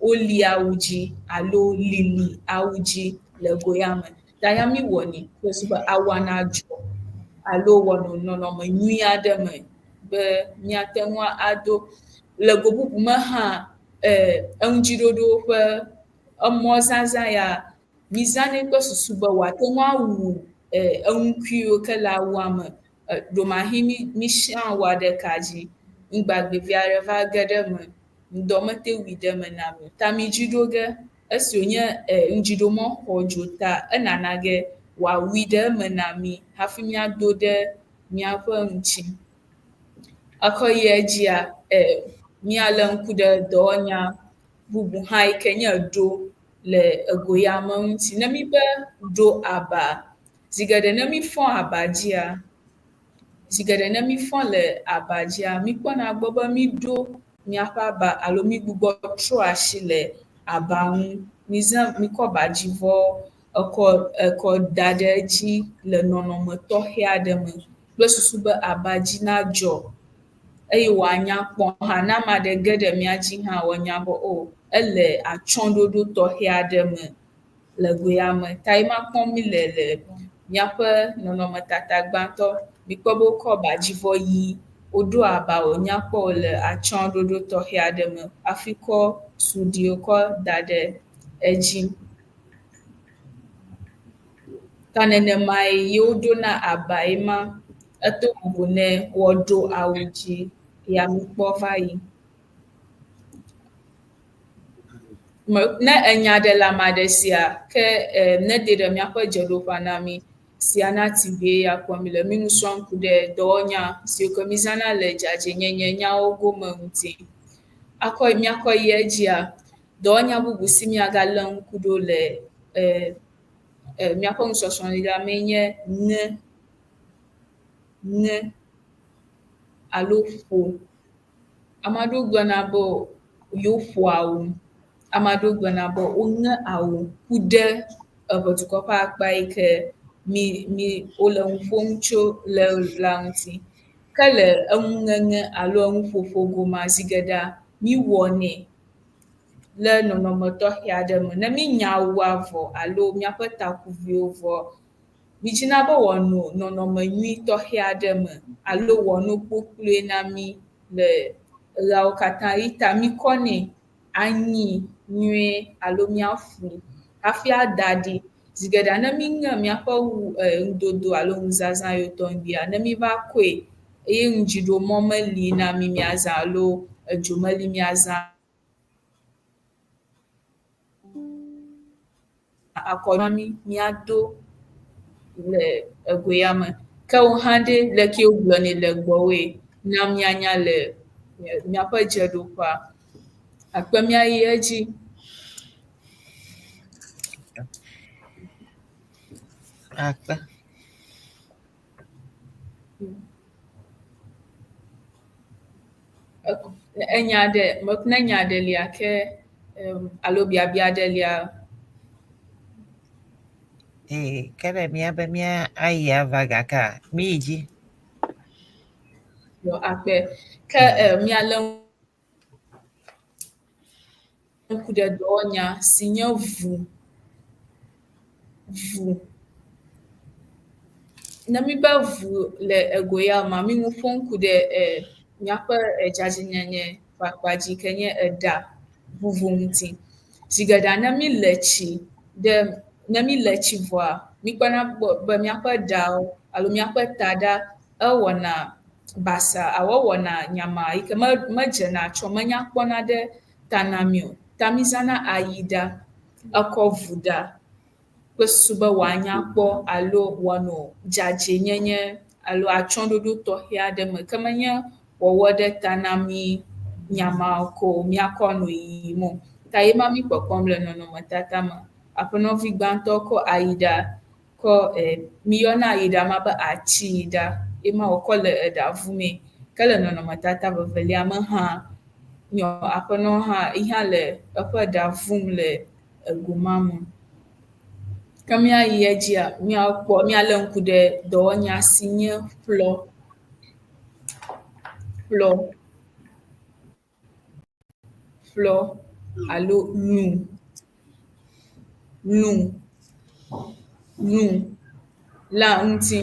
woli awu dzi alo lili awu dzi le go ya me. Ta ya mi wɔnɛ kple sugbɔ awua nadzɔ alo wɔnɔ nɔnɔme nyui aɖe me be miate ŋu ado. Le go bubu me hã eŋudziɖoɖo ƒe emɔzazã ya mizãnɛ kple susu be wòate ŋu awu eŋukuiwo ke le awua me. Ɖomahi mi siã awua ɖe ka dzi, ŋugbagbevi aɖe va ge ɖe me, ŋdɔ mete wui ɖe me na mi. Ta mi dzi ɖo ge esi wònye ŋudziɖomɔ xɔdzo ta enana ge wòawui ɖe eme na mi hafi miado ɖe miaƒe ŋuti. Ekɔ yi edzia, míalé ŋku ɖe dɔwɔnya bubu hã yi ke nye ɖo le ego ya me ŋuti. Ne mi be ɖo aba, zi geɖe ne mi fɔ aba dzia, le aba dzia, mi kpɔna gbɔ be mi ɖo miaƒe aba alo mi gbugbɔ trɔ asi le aba ŋu. Mi kɔ abadzivɔ ekɔ da ɖe edzi le nɔnɔme tɔxɛ aɖe me kple susu be aba dzi nadzɔ eye wòanya kpɔ hã. Ne ame aɖe ge ɖe mia dzi hã wòanya be o ele atsyɔ̃ɖoɖo tɔxɛ aɖe me le go ya me. Ta ye ma kpɔm mi le miaƒe nɔnɔmetata gbãtɔ. Mikpɔ be wokɔ abadzivɔ ɣi, woɖo aba wònya kpɔ wòle atsyɔ̃ɖoɖo tɔxɛ aɖe me hafi kɔ suɖiwo kɔ da ɖe edzi. Ta nenema ye woɖo na aba ye ma, eto vovo ne woaɖo awu dzi ya mikpɔ va yi. Ne enya ɖe le ame aɖe sia, ke ne de ɖe miaƒe dzeɖoƒea na mi, CEANA TV ya kpɔm mi le, mi nusrɔ̃ ŋku ɖe dɔwɔnya siwo ke mi zãna le dzadzɛnyenye nyawo gome ŋuti. Miakɔ yi edzia, dɔwɔnya bubu si miagalé ŋku ɖo le miaƒe nusɔsrɔ̃ la mee nye ŋe alo ƒo. Ame aɖewo gblɔna be yewoƒo awu, ame aɖewo gblɔna be woŋe awu ku ɖe eʋedukɔ ƒe akpa yi ke wole ŋu ƒom tso le la ŋuti. Ke le eŋuŋeŋe alo eŋuƒoƒo gomea, zi geɖea mi wɔnɛ le nɔnɔme tɔxɛ aɖe me. Ne mi nya awua vɔ alo miaƒe takuviwo vɔ, mi dzina be wòanɔ nɔnɔme nyui tɔxɛ aɖe me alo wòanɔ kpokploe na mi le ɣeawo katã ɣi. Ta mi kɔnɛ anyi nyuie alo miaƒui hafi ada ɖi. Zi geɖea ne mi ŋe miaƒe ŋudodo alo ŋuzazã yiwo tɔŋgbia, ne mi va kɔe eye ŋudziɖomɔ meli na mi miazã alo edzo meli miazã, akɔ na mi miado le ego ya me. Ke wo hã ɖe leke wogblɔnɛ le gbɔwoe na mianya le miaƒe dzeɖoƒea. Akpe miayi edzi. Akpe. Enya ɖe lia ke alo biabia ɖe lia. Ke ɖe míabe míayi ava gaka mi yi dzi. Akpe. Ke mialé ŋku ɖe dɔwɔnya si nye vu. Ne mi be vu le ego ya me, mi ŋu ƒom ku ɖe miaƒe dzadzɛnyenye ƒe akpa dzi ke nye eɖa vuvu ŋuti. Zi geɖea ne mi le tsi vɔa, mi kpɔna be miaƒe ɖawo alo miaƒe taɖa ewɔna basa alo ewɔna nyama yi ke medzena tsɔ, menya kpɔna ɖe ta na mi o. Ta mi zãna ayiɖa ekɔ vu ɖa kple susu be wòanya kpɔ alo wòanɔ dzadzɛnyenye alo atsyɔ̃ɖoɖo tɔxɛ aɖe me, ke menye wɔwɔ ɖe ta na mi nyamawo ko miakɔ nɔ yiyim o. Ta ye ma mi kpɔkpɔm le nɔnɔmetata me. Aƒenɔvi gbãtɔ kɔ ayiɖa mi yɔna ayiɖa ma be atiyiɖa, ye ma wòkɔ le eɖa vu mee. Ke le nɔnɔmetata vevelia me hã Nyɔ aƒenɔ hã yihã le eƒe ɖa vum le egoma me. Ke míayi edzia, míalé ŋku ɖe dɔwɔnya si nye ƒlɔ. Ƒlɔ alo nu la ŋuti.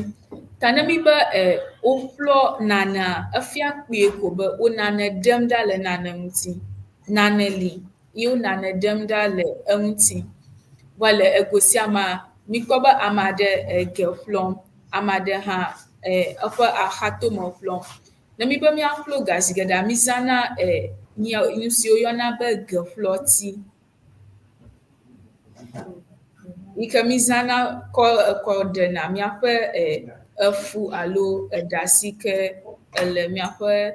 Ta ne mi be woƒlɔ nanea, efia kpuie ko be wo nane ɖem ɖa le nane ŋuti. Nane li ye wo nane ɖem ɖa le eŋuti. Vɔ le ego sia mea, mikpɔ be ame aɖe ge ƒlɔm, ame aɖe hã eƒe axatome ƒlɔm. Ne mi be míaƒlo ga zi geɖea, mizãna nu si woyɔna be geƒlɔti, yi ke mizãna kɔ ɖena míaƒe efu alo eɖa si ke ele míaƒe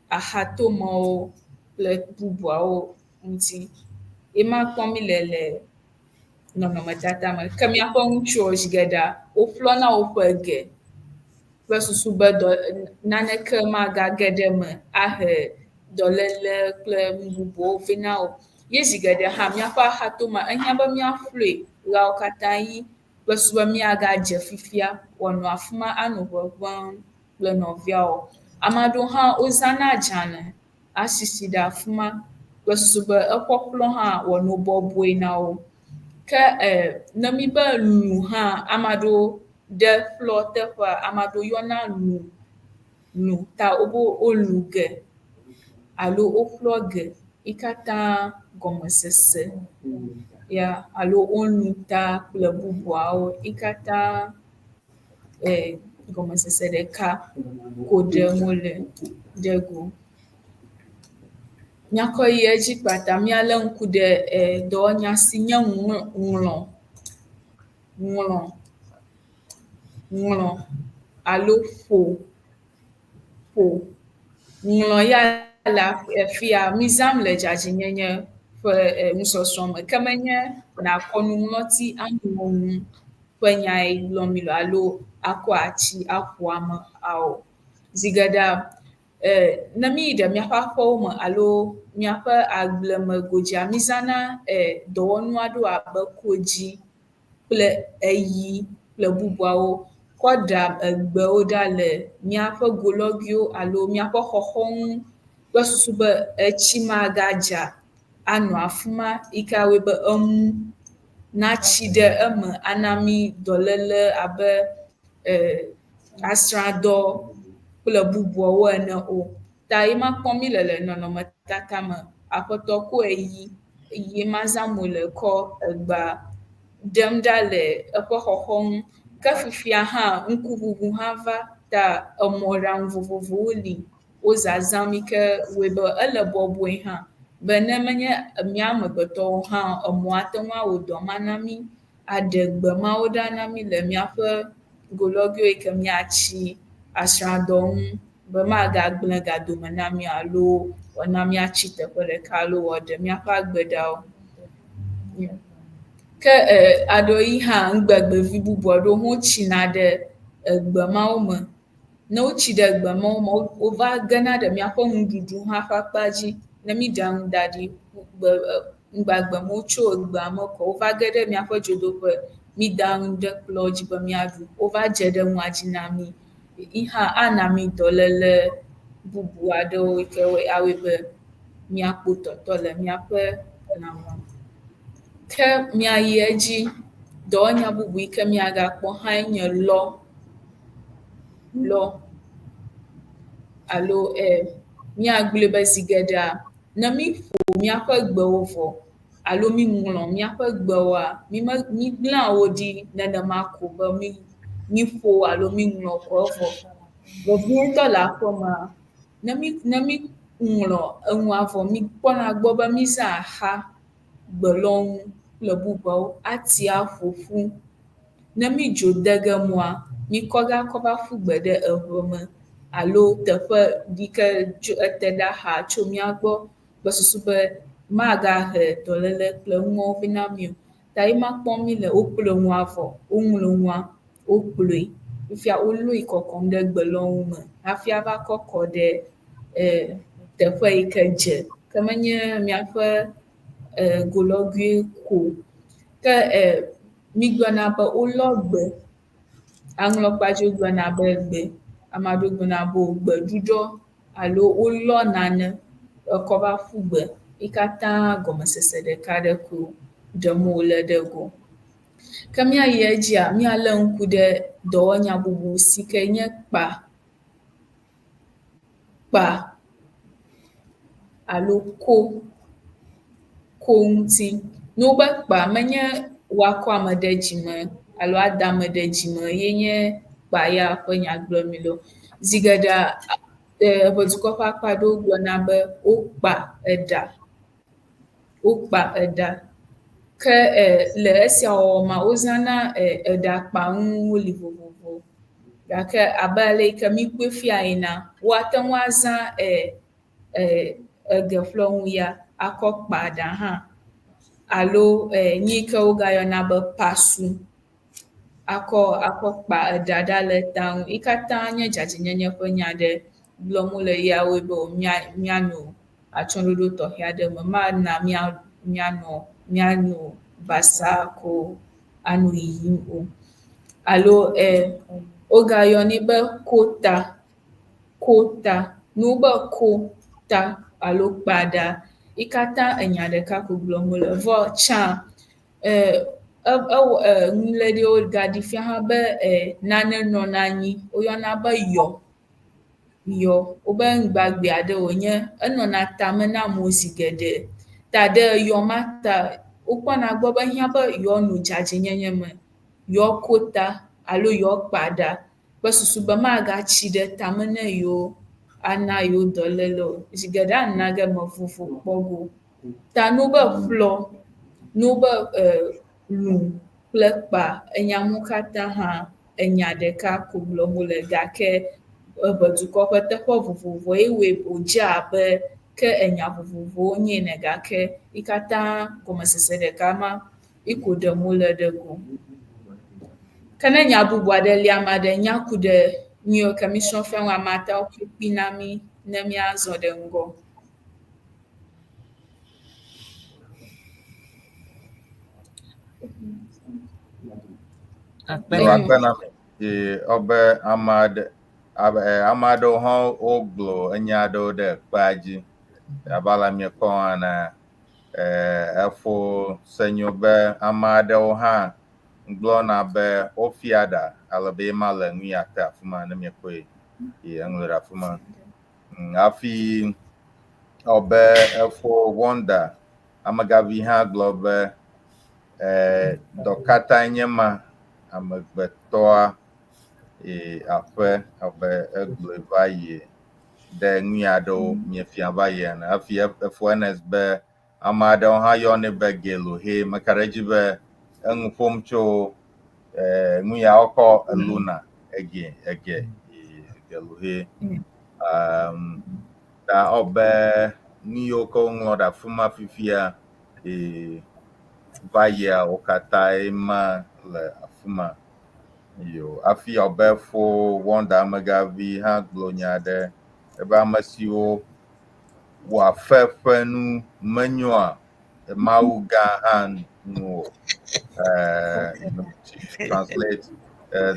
axatomewo kple bubuawo ŋuti. Ema kpɔm mi le nɔnɔmetata me. Ke míaƒe ŋutsuwo zi geɖea, woƒlɔna woƒe ge kple susu be naneke magage ɖe me ahe dɔléle kple nu bubuwo vɛ na wo. Ye zi geɖe hã míaƒe axatome ehiã be míaƒloe ɣeawo katã ɣi kple susu be míagadze fifia wòanɔ afi ma anɔ ʋeʋẽm kple nɔviawo. Ame aɖewo hã wozãna adzale asisi ɖe afi ma kple susu be eƒɔƒlɔ hã wòanɔ bɔbɔe na wo. Ke ne mi be lu hã, ame aɖewo ɖe ƒlɔ teƒea, ame aɖewo yɔna lu ta wolu ge alo woƒlɔ ge, yi katã gɔmesese ya alo wolu ta kple bubuawo, yi katã gɔmesese ɖeka ko ɖem wole ɖe go. Míakɔ yi edzi kpata, míalé ŋku ɖe dɔwɔnya si nye ŋlɔ alo ƒo. Ŋlɔ ya le afia, mizãm le dzadzɛnyenye ƒe nusɔsrɔ̃ me, ke menye nàkɔ nuŋlɔti aŋlɔ nu ƒe nyae gblɔm mi le alo akɔ atsi aƒo ame o. Zi geɖea, ne mi yi ɖe míaƒe aƒewo me alo míaƒe agbleme godzia, mizãna dɔwɔnu aɖewo abe kodzi kple eyi kple bubuawo kɔ ɖa egbewo ɖa le míaƒe golɔguiwo alo míaƒe xɔxɔnu kple susu be etsi magadza anɔ afi ma, yi ke awɔe be enu natsi ɖe eme ana mi dɔléle abe asrãdɔ kple bubuawo ene o. Ta ema kpɔm mi le nɔnɔmetata me. Aƒetɔ ko eyi ma zãm wòle kɔ egba ɖem ɖa le eƒe xɔxɔnu. Ke fifia hã ŋkuʋuʋu hã va ta emɔɖaŋu vovovowo li wo zazãm yi ke wɔe be ele bɔbɔe hã be ne menye mía amegbetɔwo hã emɔ ate ŋu awɔ dɔ ma na mi, aɖe gbe mawo ɖa na mi le míaƒe golɔguiwo yi ke míatsi asrãdɔ ŋu be magagblẽ ga dome na mi alo wòana míatsi teƒe ɖeka alo wòaɖe míaƒe agbe ɖawo. Ke aɖewo yi hã ŋugbegbevi bubu aɖewo hã wotsina ɖe egbe mawo me. Ne wotsi ɖe egbe mawo me, wova gena ɖe míaƒe nuɖuɖu hã ƒe akpa dzi. Ne mi ɖa ŋu da ɖi, ŋugbagbe me wotso egbea me kɔ, wova ge ɖe míaƒe dzodoƒe, mi da ŋu ɖe kplɔ dzi be míaɖu, wova dze ɖe nua dzi na mi. Yi hã ana mi dɔléle bubu aɖewo yi ke awɔe be míakpɔ tɔtɔ le míaƒe lãme. Ke míayi edzi, dɔwɔnya bubu yi ke míagakpɔ hãe nye lɔ alo míagblɔe be zi geɖea, ne mi ƒo míaƒe gbewo vɔ alo mi ŋlɔ míaƒe gbewoa, migblẽa wo ɖi nenema ko be mi ƒo alo mi ŋlɔ kɔ vɔ. Vevi ŋutɔ le aƒemea, ne mi ŋlɔ enua vɔ, mi kpɔna gbɔ be mizã axa, gbelɔŋu kple bubuawo ati aƒoƒu. Ne mi dzo dege mɔa, mikɔ gakɔ va ƒu gbe ɖe eʋe me alo teƒe yi ke ete ɖe axa tso mía gbɔ kple susu be magahe dɔléle kple nuawo vɛ na mi o. Ta ema kpɔm mi le woƒle nua vɔ, woŋlɔ nua, wokplɔe, fifia wolɔe kɔkɔm ɖe gbelɔŋu me hafi ava kɔ kɔ ɖe teƒe yi ke dze Kemenye miaƒe golɔgui ko. Ke migblɔna be wolɔ gbe. Aŋlɔkpadzi gblɔna be gbe. Ame aɖewo gblɔna be gbeɖuɖɔ alo wolɔ nane ekɔ va ƒu gbe. Wo katã gɔmesese ɖeka ɖe ko ɖem wole ɖe go. Ke míayi edzia, míalé ŋku ɖe dɔwɔnya bubu si ke nye kpa alo ko ŋuti. Ne wobe kpa menye woakɔ ame ɖe dzime alo ada ame ɖe dzime ye nye kpa ya ƒe nyagblɔmi lo. Zi geɖea ʋedukɔ ƒe akpa aɖewo gblɔna be wokpa eɖa. Ke le esia wɔwɔ me wozãna eɖakpanu woli vovovo. Gake abe ale yi ke mi kpɔe fia ena, woate ŋu azã egeƒlɔnu ya akɔ kpa ɖa hã alo nu yi ke wogayɔna be pasu akɔ kpa eɖa ɖa le ta ŋu. Yi katã nye dzadzɛnyenye ƒe nya ɖe gblɔm wole yawoe be míanɔ atsyɔ̃ɖoɖo tɔxɛ aɖe me. Mana míanɔ basa ko anɔ yiyim o. Alo wogayɔnɛ be kota. Ne wobe kota alo kpa ɖa, yi katã enya ɖeka ko gblɔm wole. Vɔ tsã ŋlẽ ɖewo gaɖi fia hã be nane nɔna anyi, woyɔna be yɔ. Wobe ŋugbagbe aɖe wònye. Enɔna tame na amewo zi geɖe. Ta ɖe yɔ ma ta, wokpɔna gbɔ be hiã be yɔ nɔ dzadzɛnyenye me. Yɔ kota alo yɔ kpa ɖa kple susu be magatsi ɖe tame ne yewo ana yewo dɔ léle o. Zi geɖe ana ge mevovo kpɔ go. Ta ne wobe ƒlɔ, ne wobe lu kple kpa, enya mu katã hã enya ɖeka ko gblɔm wole gake ʋedukɔ ƒe teƒe vovovoe woe wòdze abe ke enya vovovowo nye ene gake yi katã gɔmesese ɖeka ma yi ko ɖem wole ɖe go. Ke ne nya bubu aɖe li ame aɖe nya ku ɖe nu yiwo ke mi srɔ̃ fia ŋu, ame atewo kpi na mi ne míazɔ ɖe ŋgɔ. Ọbe ame aɖewo hã wogblɔ enya aɖewo ɖe kpea dzi. Abe ale miekpɔ ene efo senyo be ame aɖewo hã gblɔna be wofia ɖa alebe ye ma le nu ya te afi ma ne miekpɔe eŋlɔ ɖe afi ma. Hafi ọbe efo wɔnda amegavi hã gblɔ be dɔkatã nye ma amegbetɔa aƒe abe egblɔe va yi ɖe nu aɖewo miefia va yi ene. Hafi efo Ernest be ame aɖewo hã yɔnɛ be gelohe, meka ɖe edzi be eŋu ƒom tso nu ya wokɔ eluna ege gelohe. Ta ɔbe nu yiwo ke woŋlɔ ɖe afi ma fifia va yia wo katã ma le afi ma. Hafi ɔbe fo wɔnda amegavi hã gblɔ nya ɖe ebe ame siwo wɔa fe ƒe nu menyoa, Mawu gã hã nu o. To translate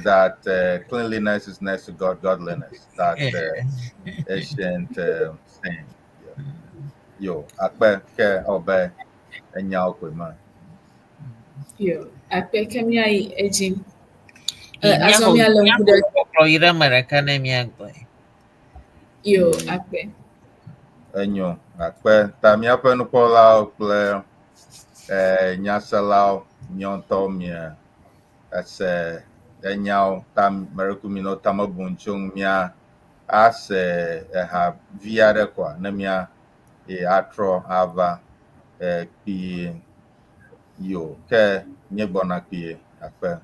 that cleanliness is next to godliness. That ancient saying. Akpe ke ọbe enyawo kwe ma. Akpe ke míayi edzi. Azɔ míalé ŋku ɖe kplɔ yi ɖe me ɖeka ne míagblɔe. Akpe. Enyo, akpe. Ta míaƒe nukpɔlawo kple nyaselawo míɔŋtɔ mie ese enyawo ta meɖeku mi nɔ tame bum tso mía ase eha vi aɖe koa ne mía atrɔ ava kpi ke míegbɔna kpi akpe.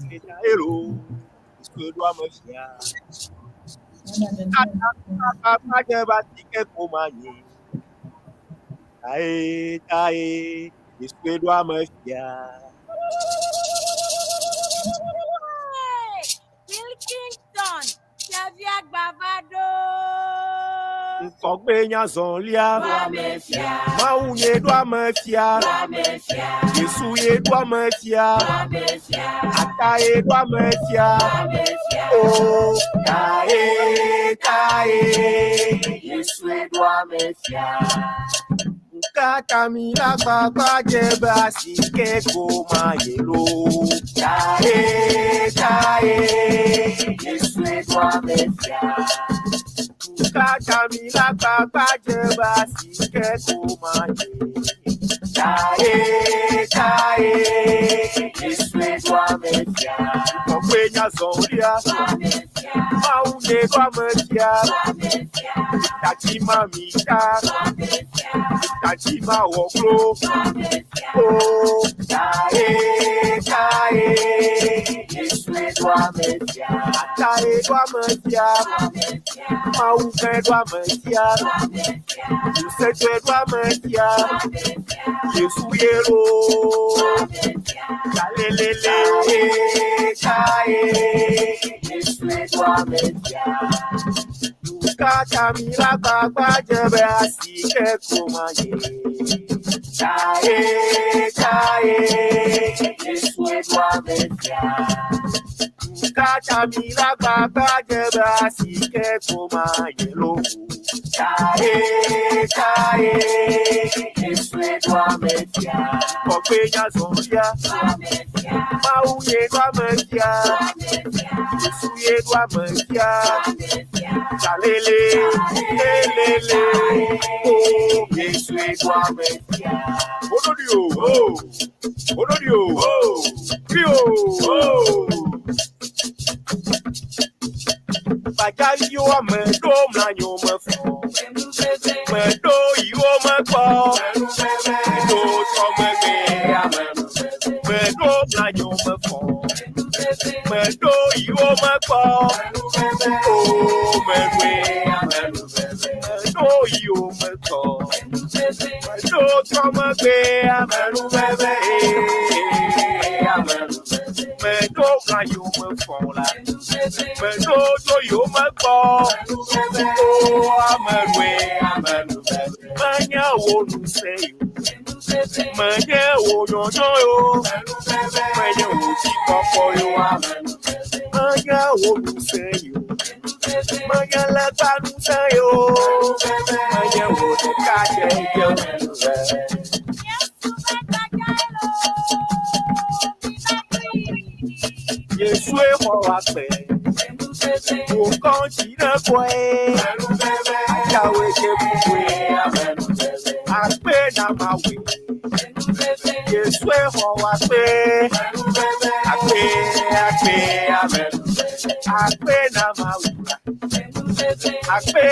Wilkinson, Xavier Gbavado. Nkɔgbenya zɔlia. Mawu ye do ame fia. Yesu ye do ame fia. Ata ye do ame fia. Oh, tae, Yesu ye do ame fia. Kata mi la baba jebe asike koma yelo. Tae, Yesu ye do ame fia. Kata mi la baba jebe asike koma yelo. Tae, Yesu ye do ame fia. Nkɔgbenya zɔlia. Mawu ye do ame fia. Tati mamita. Tati ma woklo. Oh, tae, Yesu ye do ame fia. Tae do ame fia. Mawu ke do ame fia. Yesu do ame fia. Yesu ye lo. Talelele, tae, Yesu ye do ame fia. Kata mi la baba jebe asike koma ye. Tae, Yesu ye do ame fia. Kata mi la baba jebe asike koma ye lo. Tae, Yesu ye do ame fia. Nkɔgbenya zɔlia. Mawu ye do ame fia. Yesu ye do ame fia. Talele, lelele, oh, Yesu ye do ame fia. Onodio, oh, Rio, oh. Bajayo ame do mlanyo me fo. Me do yo me ko. Me do so me me ame. Me do mlanyo me fo. Me do yo me ko. Oh, me we ame. Me do yo me ko. Me do so me me ame. Me do mlanyo me fo la. Me do yo me ko. Oh, ame. Manya wo nu se yo. Manya wo no yo. Manya wo ti popo yo ame. Manya wo nu se yo. Manya la ba nu se yo. Manya wo ti ka je yo. Yesu e ho akpe. Wo kan ji na kwe. Ayawe ke bukwe amen. Akpe na mawe. Yesu e ho akpe. Akpe amen. Akpe na mawe. Akpe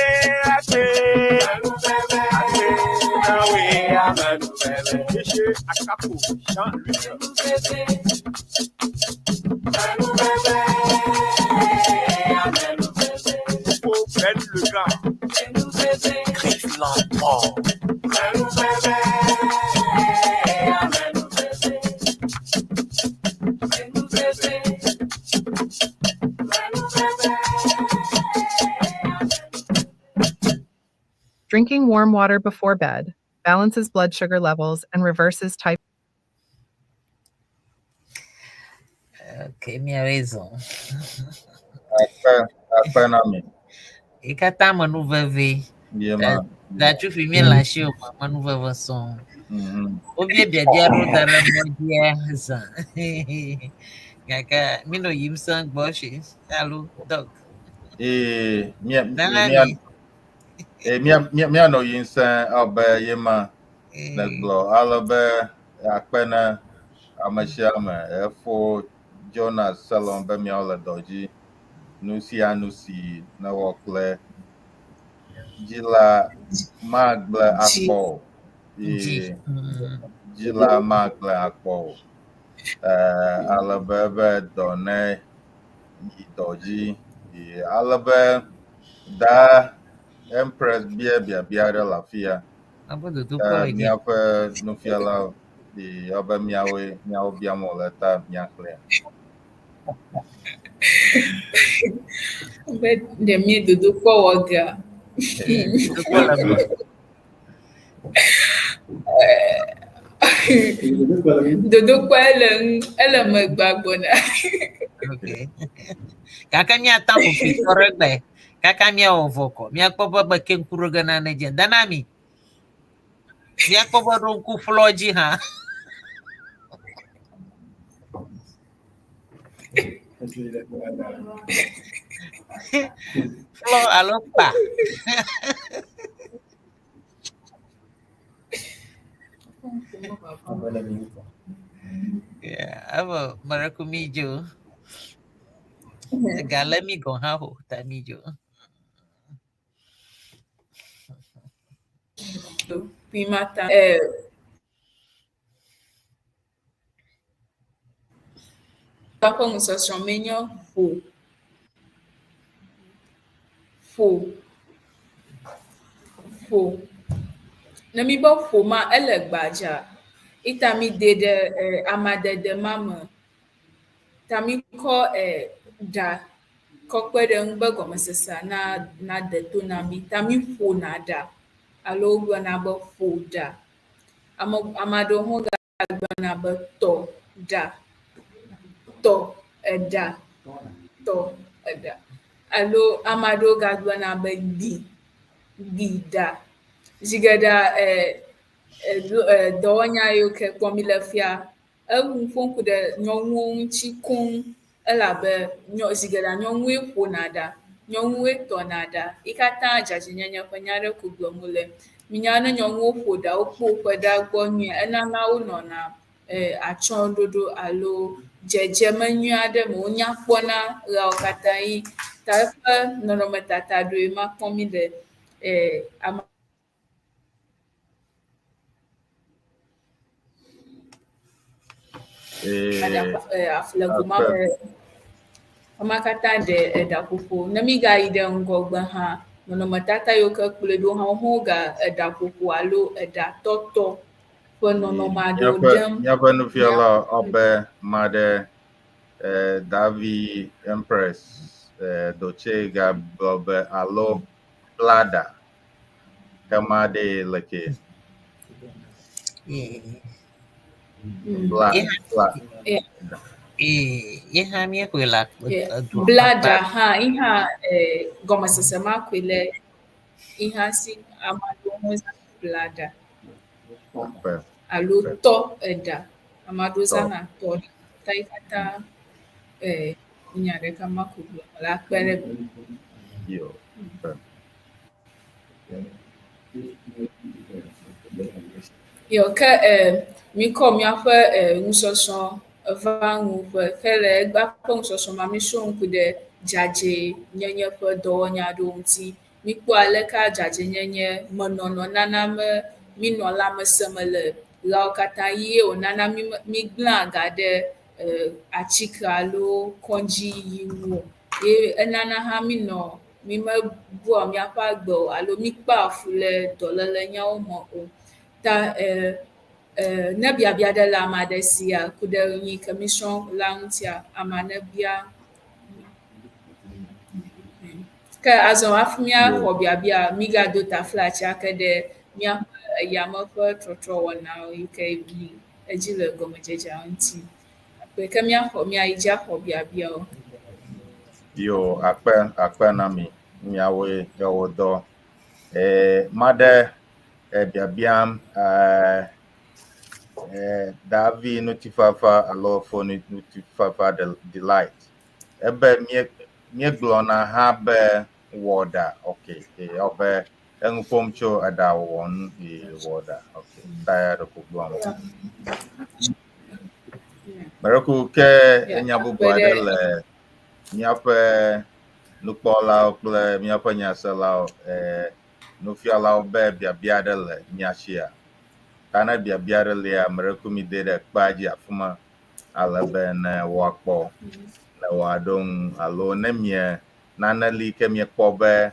na we amen. Ishe akapo Jean le gars. Griffe l'enfant. Drinking warm water before bed balances blood sugar levels and reverses type. Okay, minha raison. Apprende Eʋe. E kata manu veve. Da tu fi mi la shi o manu veve son. Obi bia dia ro dara mo dia za. Kaka mi no yim san gbo shi. Hello doc. Mia no yinsa obe yema neglo alabe akpena amashama efo Jonas salon be mia ola doji nusi na wokle jila magle akpo jila magle akpo alabe be done doji alabe da Empress bia de la fia. Miape Nufialaga di obe miawo bia moleta miakle. De mi dudu kwa waga. Dodo kwa ele megbagbona. Okay. Kaka mi atampo pitorebe. Kaka mi ovoko. Mi akpobo ba kenkuro gana neje. Danami. Mi akpobo ronku floji ha. Flo alopa. Yeah, abo marakumijo. Galemi go ha ho tamijo. Pimata Papa musosho menyo fo. Na mi bo fo ma ele gbaja. Ita mi de amadede mama. Tami ko da ko kwede ngbe gomesesa na de to na mi tami fo na da. Alo gwa na bo fo da. Amado ho ga gwa na bo to da. To da. To da. Alo amado ga gwa na bo di da. Jigada dɔwɔnyawo ke kpɔm le fia. Ewu ƒom ku ɖe nyɔnuwo ŋuti koŋ elabe zigeda nyɔnue ƒona ɖa, nyɔnue tɔna ɖa. Yi katã dzadzɛnyenye ƒe nya aɖe ko gblɔm wole. Minya ne nyɔnuwo ƒo ɖa, wokpɔ woƒe ɖa gbɔ nyuie, enana wonɔna atsyɔ̃ɖoɖo alo dzedzeme nyui aɖe me, wonya kpɔna ɣeawo katã yi. Ta eƒe nɔnɔmetata ɖoe ma kpɔm le Ema katã ɖe eɖaƒoƒo. Ne mi gayi ɖe ŋgɔgbe hã, nɔnɔmetata yiwo ke kplɔe ɖo hã, wohã woga eɖaƒoƒo alo eɖatɔtɔ ƒe nɔnɔme aɖewo ɖem. Míaƒe nufiala abe ma ɖe Davi Empress Doche gagblɔ be alo blada kema ɖe le ke. Blada hã iha gɔmesese ma koe le iha si amaɖewo ho zãna blada alo tɔ eɖa. Amaɖewo zãna tɔ ɖa. Ta yi katã nya ɖeka ma ko gblɔm le akpɛɖe me. Yo ke mikɔ míaƒe nusɔsrɔ̃ va ŋuƒe hele eƒe nusɔsrɔ̃ ma misɔ ŋku ɖe dzadzɛnyenye ƒe dɔwɔnya aɖewo ŋuti. Mikpɔ aleke dzadzɛnyenye menɔnɔ nana minɔ lãmesẽ me le ɣeawo katã ye wònana migblẽa ga ɖe atsike alo kɔndzi yiwo. Ye enana hã mimebua míaƒe agbe o alo mikpea fu le dɔléle nyawo me o. Ta ne biabia ɖe le ame aɖe sia ku ɖe nu yi ke misrɔ̃ la ŋutia, amea nebia. Ke azɔ hafi míaxɔ biabia, migado taflatsi ake ɖe míaƒe yame ƒe trɔtrɔwɔnawo yi ke yi edzi le gɔmedzedzea ŋuti. Akpe ke míayi dzi axɔ biabiawo. Yo, akpe na mi, miawoe yewo dɔ. Ma ɖe biabiam Davi nutifafa alo fo nutifafa delight. Ebe míegblɔna hã be wɔɖa, okay. Ɔbe eŋu ƒom tso eɖawɔwɔ ŋu wɔɖa, okay. Ta ya ɖe ko gblɔm. Mereku ke enya bubu aɖe le míaƒe nukpɔlawo kple míaƒe nyaselawo nufialawo be biabia aɖe le mia sia. Ta ne biabia aɖe lia, mereku mi de ɖe kpea dzi afi ma ale be ne woakpɔ le woaɖo ŋu alo ne nane li ke miekpɔ be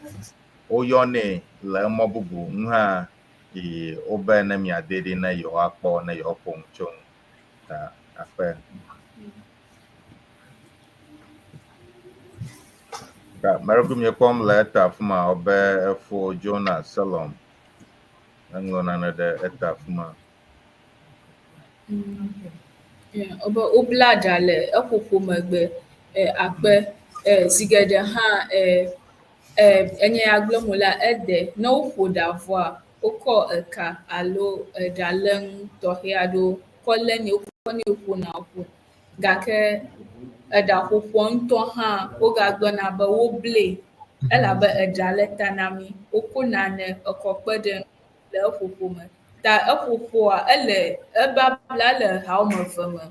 woyɔnɛ le emɔ bubu ŋu hã yi wobe ne miade ɖi ne yewoakpɔ ne yewoaƒo ŋu tso ŋu. Ta akpe. Marakum Yapom letter Fuma Obe for Jonah Salom. Anglona de etafuma. Oba oblada le ekoko megbe akpe zigede ha enye agble mo la ede na woƒo ɖa vɔa wokɔ eka alo ɖalenu tɔxɛ aɖewo kɔ lé nɛ wokɔ nɛ ƒona ƒo gake eɖaƒoƒoa ŋutɔ hã wogagblɔna be woble elabe eɖa le ta na mi woko nane ekɔ kpe ɖe le eƒoƒo me ta eƒoƒoa ele ebabla le ha wɔme eve me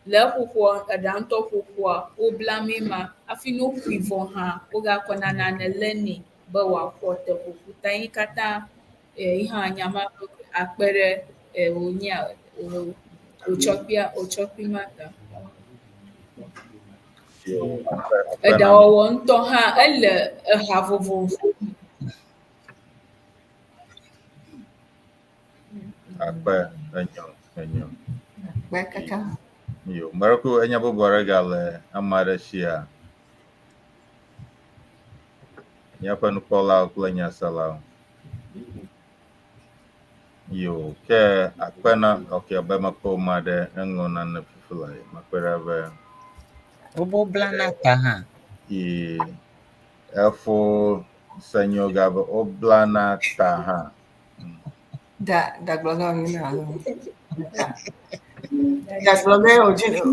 le eƒoƒoa eɖa ŋutɔ ƒoƒoa wobla mi ma hafi ne woƒui vɔ hã wogakɔ nane lé nɛ be wòaƒo te ƒoƒo ta yi katã yi hã nyama akpe ɖe wònya wòtsɔkpui ma ta. Eɖawɔwɔ ŋutɔ hã ele eha vovovo. Akpe enyo. Kaka. Yo, Marco enya bobore gale amare shia. Nyapa no kola kulenya sala. Yo, ke akpena okay abema ko made engona na fifulai. Makwera be Obo blana ta ha. Efo senyo gabe oblana taha. Da gloga mina alo. Da gloga ojino.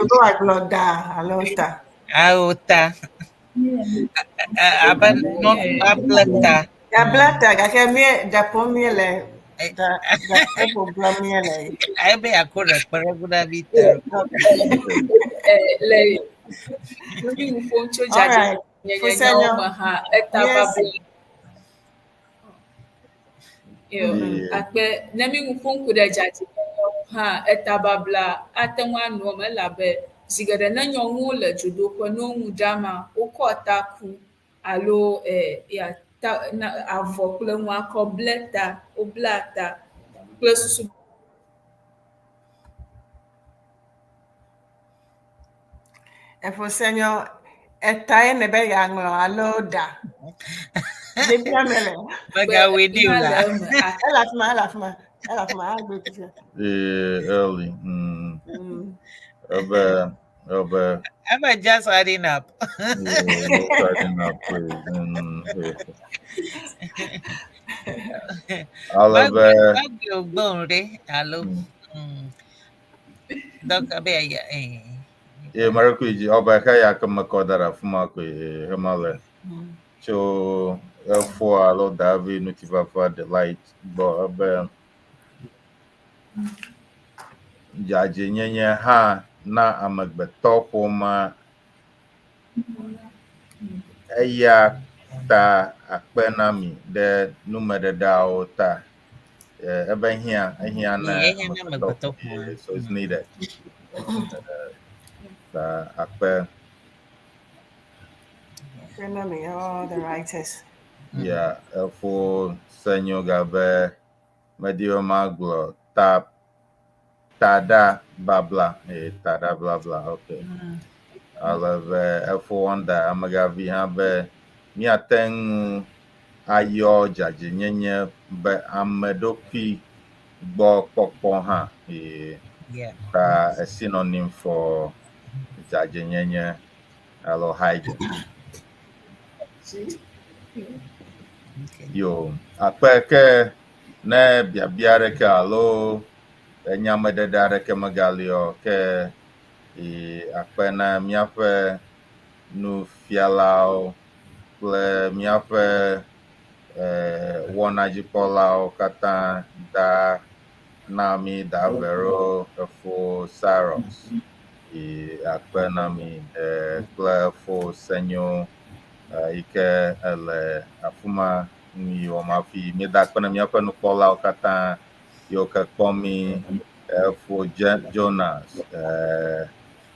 Do agloda alota. Aota. Aban non ablata. Ya blata gake mi da pomie le da epo blamie le. Aibe akora para guda biter. Le Nudi mfoncho jaji nyenye oma ha etababla. Yo, akpe nemi mfonku de jaji ha etababla atenwa no me labe zigede na nyɔnu le dzodoƒe no ŋu ɖama wokɔ taku alo ya ta na avɔ kple ŋu akɔ ble ta wobla ta kple susu. Efo senyo etae ne be ya nglo alo da. Debia mele. Baga wedi ula. Elafuma agbe kufia. Early. I'm just adding up. Starting up Hello. Dr. Beya. Maracuji, Obakaya Kamakodara Fumako, Hemale. So, for a lot Davi, Nutiva for the light, but Dzadzɛnyenye ha na amegbetɔ ƒoma eya ta akpe na mi ɖe numeɖeɖeawo ta ebe ehia na amegbetɔ ƒoma so it's needed ta akpe all the writers yeah efo senyo gabe medio maglo ta tada babla okay alave efo wanda amagavi ha be miateng ayo dzadzɛnyenye be ameɖokui gbɔ kpɔkpɔ ha ta a synonym for dzadzɛnyenye alo hygiene. Yo akpe ke ne biabia ɖeke alo enyameɖeɖe aɖeke megalio ke akpe na míaƒe nufialawo kple míaƒe wɔnadzikpɔlawo katã da na mi da vero efo Saros akpe na mi kple efo senyo yike ele afuma mi wɔmafi mi da akpe na míaƒe nukpɔlawo katã yiwo ke kpɔ mi efo Jonas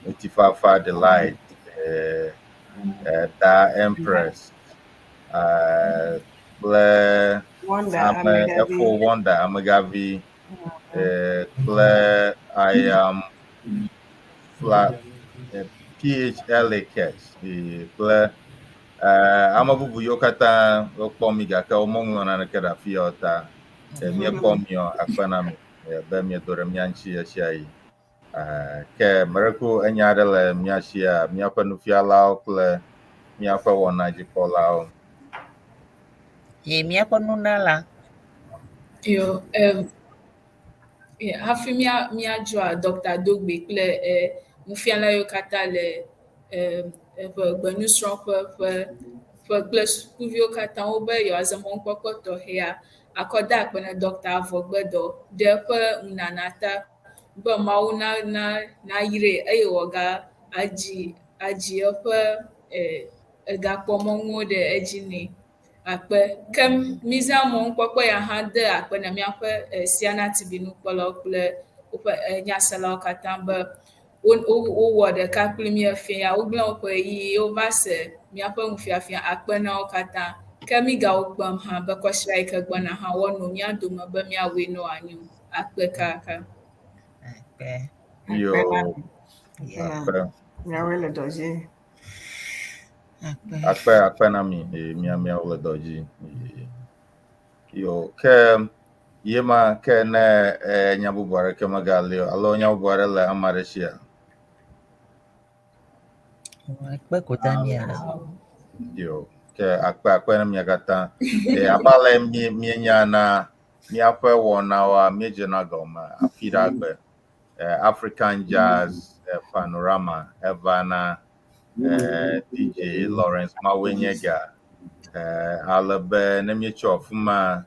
Utifafa Delight da Empress kple efo Wonder Amegavi kple I am PHLAKS kple ama bubu yo kata okpɔ mi gake womɔŋlɔ naneke ɖe afi ya ta míekpɔ miɔ akpena mi be miedo ɖe mía ŋuti esia yi. Ke meɖeko enya aɖe le mía sia míaƒe nufialawo kple míaƒe wɔnadzikpɔlawo. Ye míaƒe nunala. Yo, hafi míadzɔa Dr Dogbey kple nufiala yiwo katã le gbenusrɔ̃ƒe kple sukuviwo katã wobe yewoaze mɔnukpɔkpɔ tɔxɛa akɔ da akpe na Dr Eʋegbe ɖe eƒe nunana ta be Mawu nayre eye wòaga adzi eƒe egakpɔmɔŋuwo ɖe edzi nɛ. Akpe ke mízã mɔnukpɔkpɔ ya hã de akpe na míaƒe CEANA TV nukpɔlawo kple woƒe nyaselawo katã be wowɔ ɖeka kpli mí efia, wogblẽ woƒe ɣeyiɣi, wova se míaƒe nufiafia akpe na wo katã. Ke mígawo kpem hã be kɔsiɖa yi ke gbɔna hã woanɔ mía dome be míawoe ne wòanyo. Akpe kaka. Akpe. Yo, akpe. Míawoe le dɔ dzi. Akpe na mi míawo le dɔ dzi. Yo, ke yema ke ne nya bubu aɖeke megali o alo nya bubu aɖe le ame aɖe sia. Akpe kota mia. Yo, ke akpe na mia katã. Abe ale mienya na míaƒe wɔnawoa míedzena gɔme afi ɖe agbe. African Jazz Panorama eva na DJ Lawrence Mawenye ale be ne míetso afi ma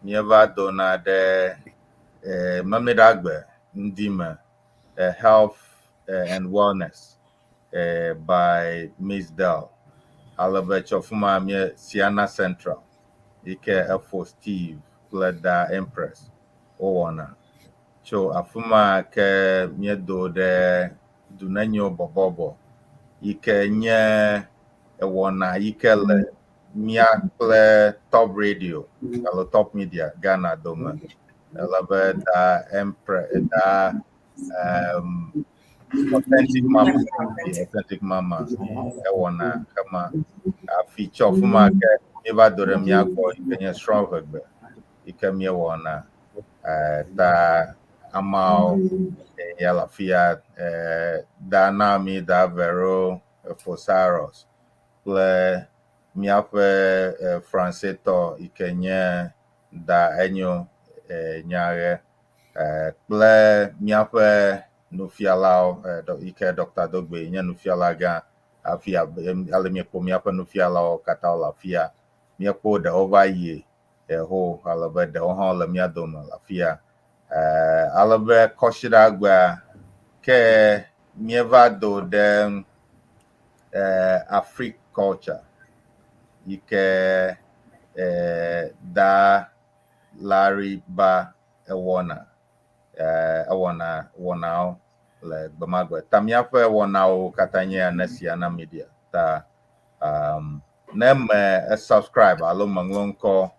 míeva dona ɖe Memiɖagbe ŋdi me Health and Wellness by Miss Dell. Ale be tso afi ma CEANA Central yi ke efo Steve kple Da Empress wowɔna. Tso afi ma ke míedo ɖe Dunenyo Bɔbɔbɔ yi ke nye wɔna yi ke le mía kple Top Radio alo Top Media Ghana dome. Ele be Da Empress Authentic Mama ewɔna kama afi tso afi ma ke míeva do ɖe mía gbɔ yi ke nye Srɔ Eʋegbe yi ke míewɔna ta amawo ya le afi ya Da Naomi, Da Vero, Fosaros kple míaƒe Francetɔ yi ke nye Da Enyo Nyaɣe kple míaƒe nufialawo yi ke Dr Dogbey nye nufiala gã afi ale miekpɔ míaƒe nufialawo katã le afi ya. Míekpɔ ɖewo va yi ho ale be ɖewo hã le mía dome le afi ya. Ale be kɔsiɖagbea ke míeva do ɖe Afrique culture yi ke Da Larry Ba ewɔna wɔnawo le gbemagbe. Ta míaƒe wɔnawo katã nye ne CEANA Media. Ta ne me subscribe alo meŋlɔ ŋkɔ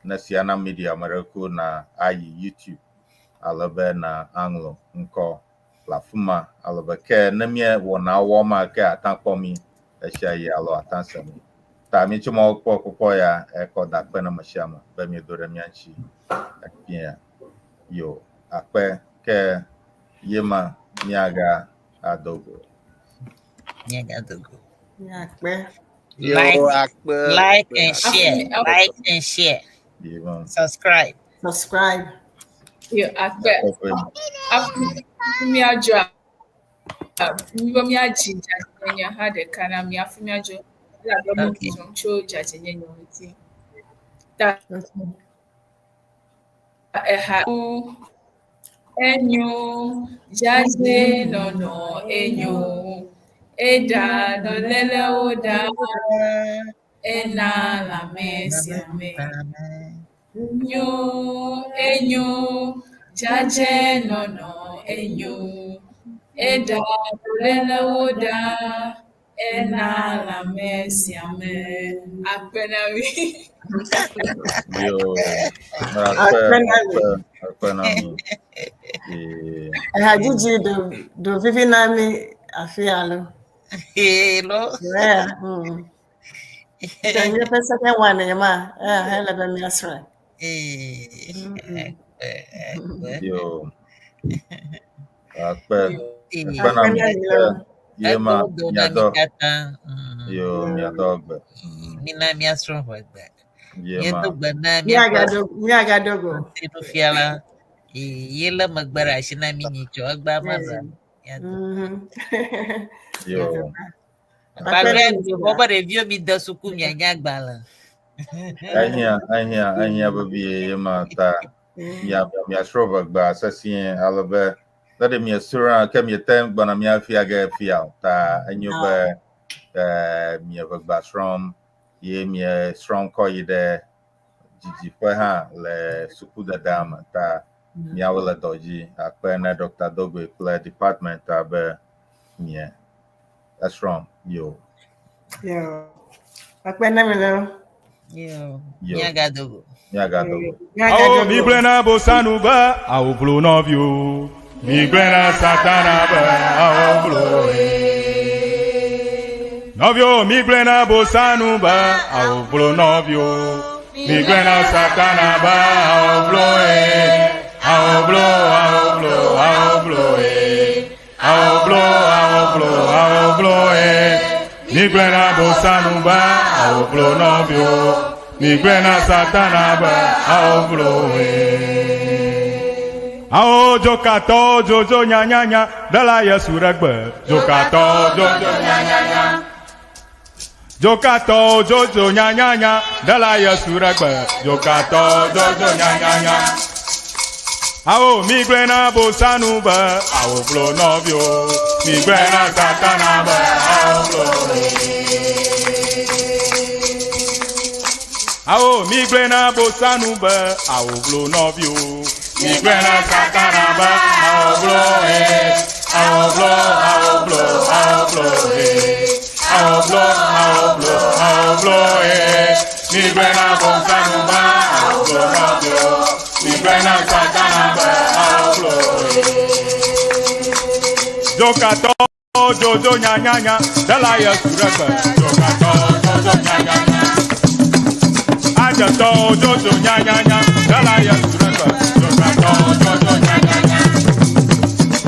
ne CEANA Media meɖeko na ayi YouTube ale be na aŋlɔ ŋkɔ le afi ma ale be ke ne mie wɔnawo wɔma ke ata kpɔ mi esia yi alo ata se mi. Ta mi tso ma kpɔ kpɔkpɔ ya ekɔ da akpe na me sia me be miedo ɖe mía ŋuti efia. Yo, akpe ke yema míaga adogo. Míaga dogo. Akpe. Like and share. Like and share. Yeah, Subscribe. Yo, akpe. Afi míadzɔ míbe míadzi dzadzɛnyenye hã ɖeka na mí afi míadzɔ elabena mizɔm tso dzadzɛnyenye ŋuti. Ta eha enyo dzadzɛ nɔnɔ enyo eda dɔlélewo da ena lãme sia me enyo dzadzɛ nɔnɔ enyo eda dɔlélewo da ena lãme sia me. Akpe na mi. Yo, akpe na mi. Hadzidzi do vivi na mi afi alo. Hello. Yeah. Then you the second one, ma. Hella be me asra. Yo. Akpe. Yema, yo, mi adogbe. Mina mi Srɔ Eʋegbe. Yema. Mi agadogo. Nufiala. Yele magbara shina mi nicho agba maza. Yo. Parleront, boba review mi da suku mi anyagba la. Ahia baby yema ta. Mi Srɔ Eʋegbe asasien alabe. That me sura kem yetem bana mi afia ga fia ta anyu be mi Eʋegbe from ye mi strong ko yide jiji pe ha le suku da dama ta mi awela doji Apprende Dr Dogbey kple department be mi that's from yo Apprende me lo Yo. Nyagadogo. Awo mi plena bosanu ba awo blo novio. Mi plena satana ba awo blo. Novio mi plena bosanu ba awo blo novio. Mi plena satana ba awo blo awo blo awo blo awo blo awo blo awo blo awo blo Mi plena bosanu ba awo blo novio. Mi plena satana ba awo blo Ao jokato jojo nya nya nya dala Yesu regbe jokato jojo nya nya nya jokato jojo nya nya nya dala Yesu regbe jokato jojo nya nya nya Ao mi plena bosanu ba awo blo novio mi plena satana ba awo blo Ao mi plena bosanu ba awo blo novio mi plena satana ba awo blo awo blo awo blo awo blo awo blo awo blo awo blo mi plena bosanu ba awo blo novio mi plena satana ba awo blo Jokato jojo nya nya nya dala Yesu regbe jokato jojo nya nya nya Ajato jojo nya nya nya dala Yesu regbe jokato jojo nya nya nya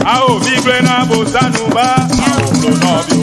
Ao mi plena bosanu ba awo blo novio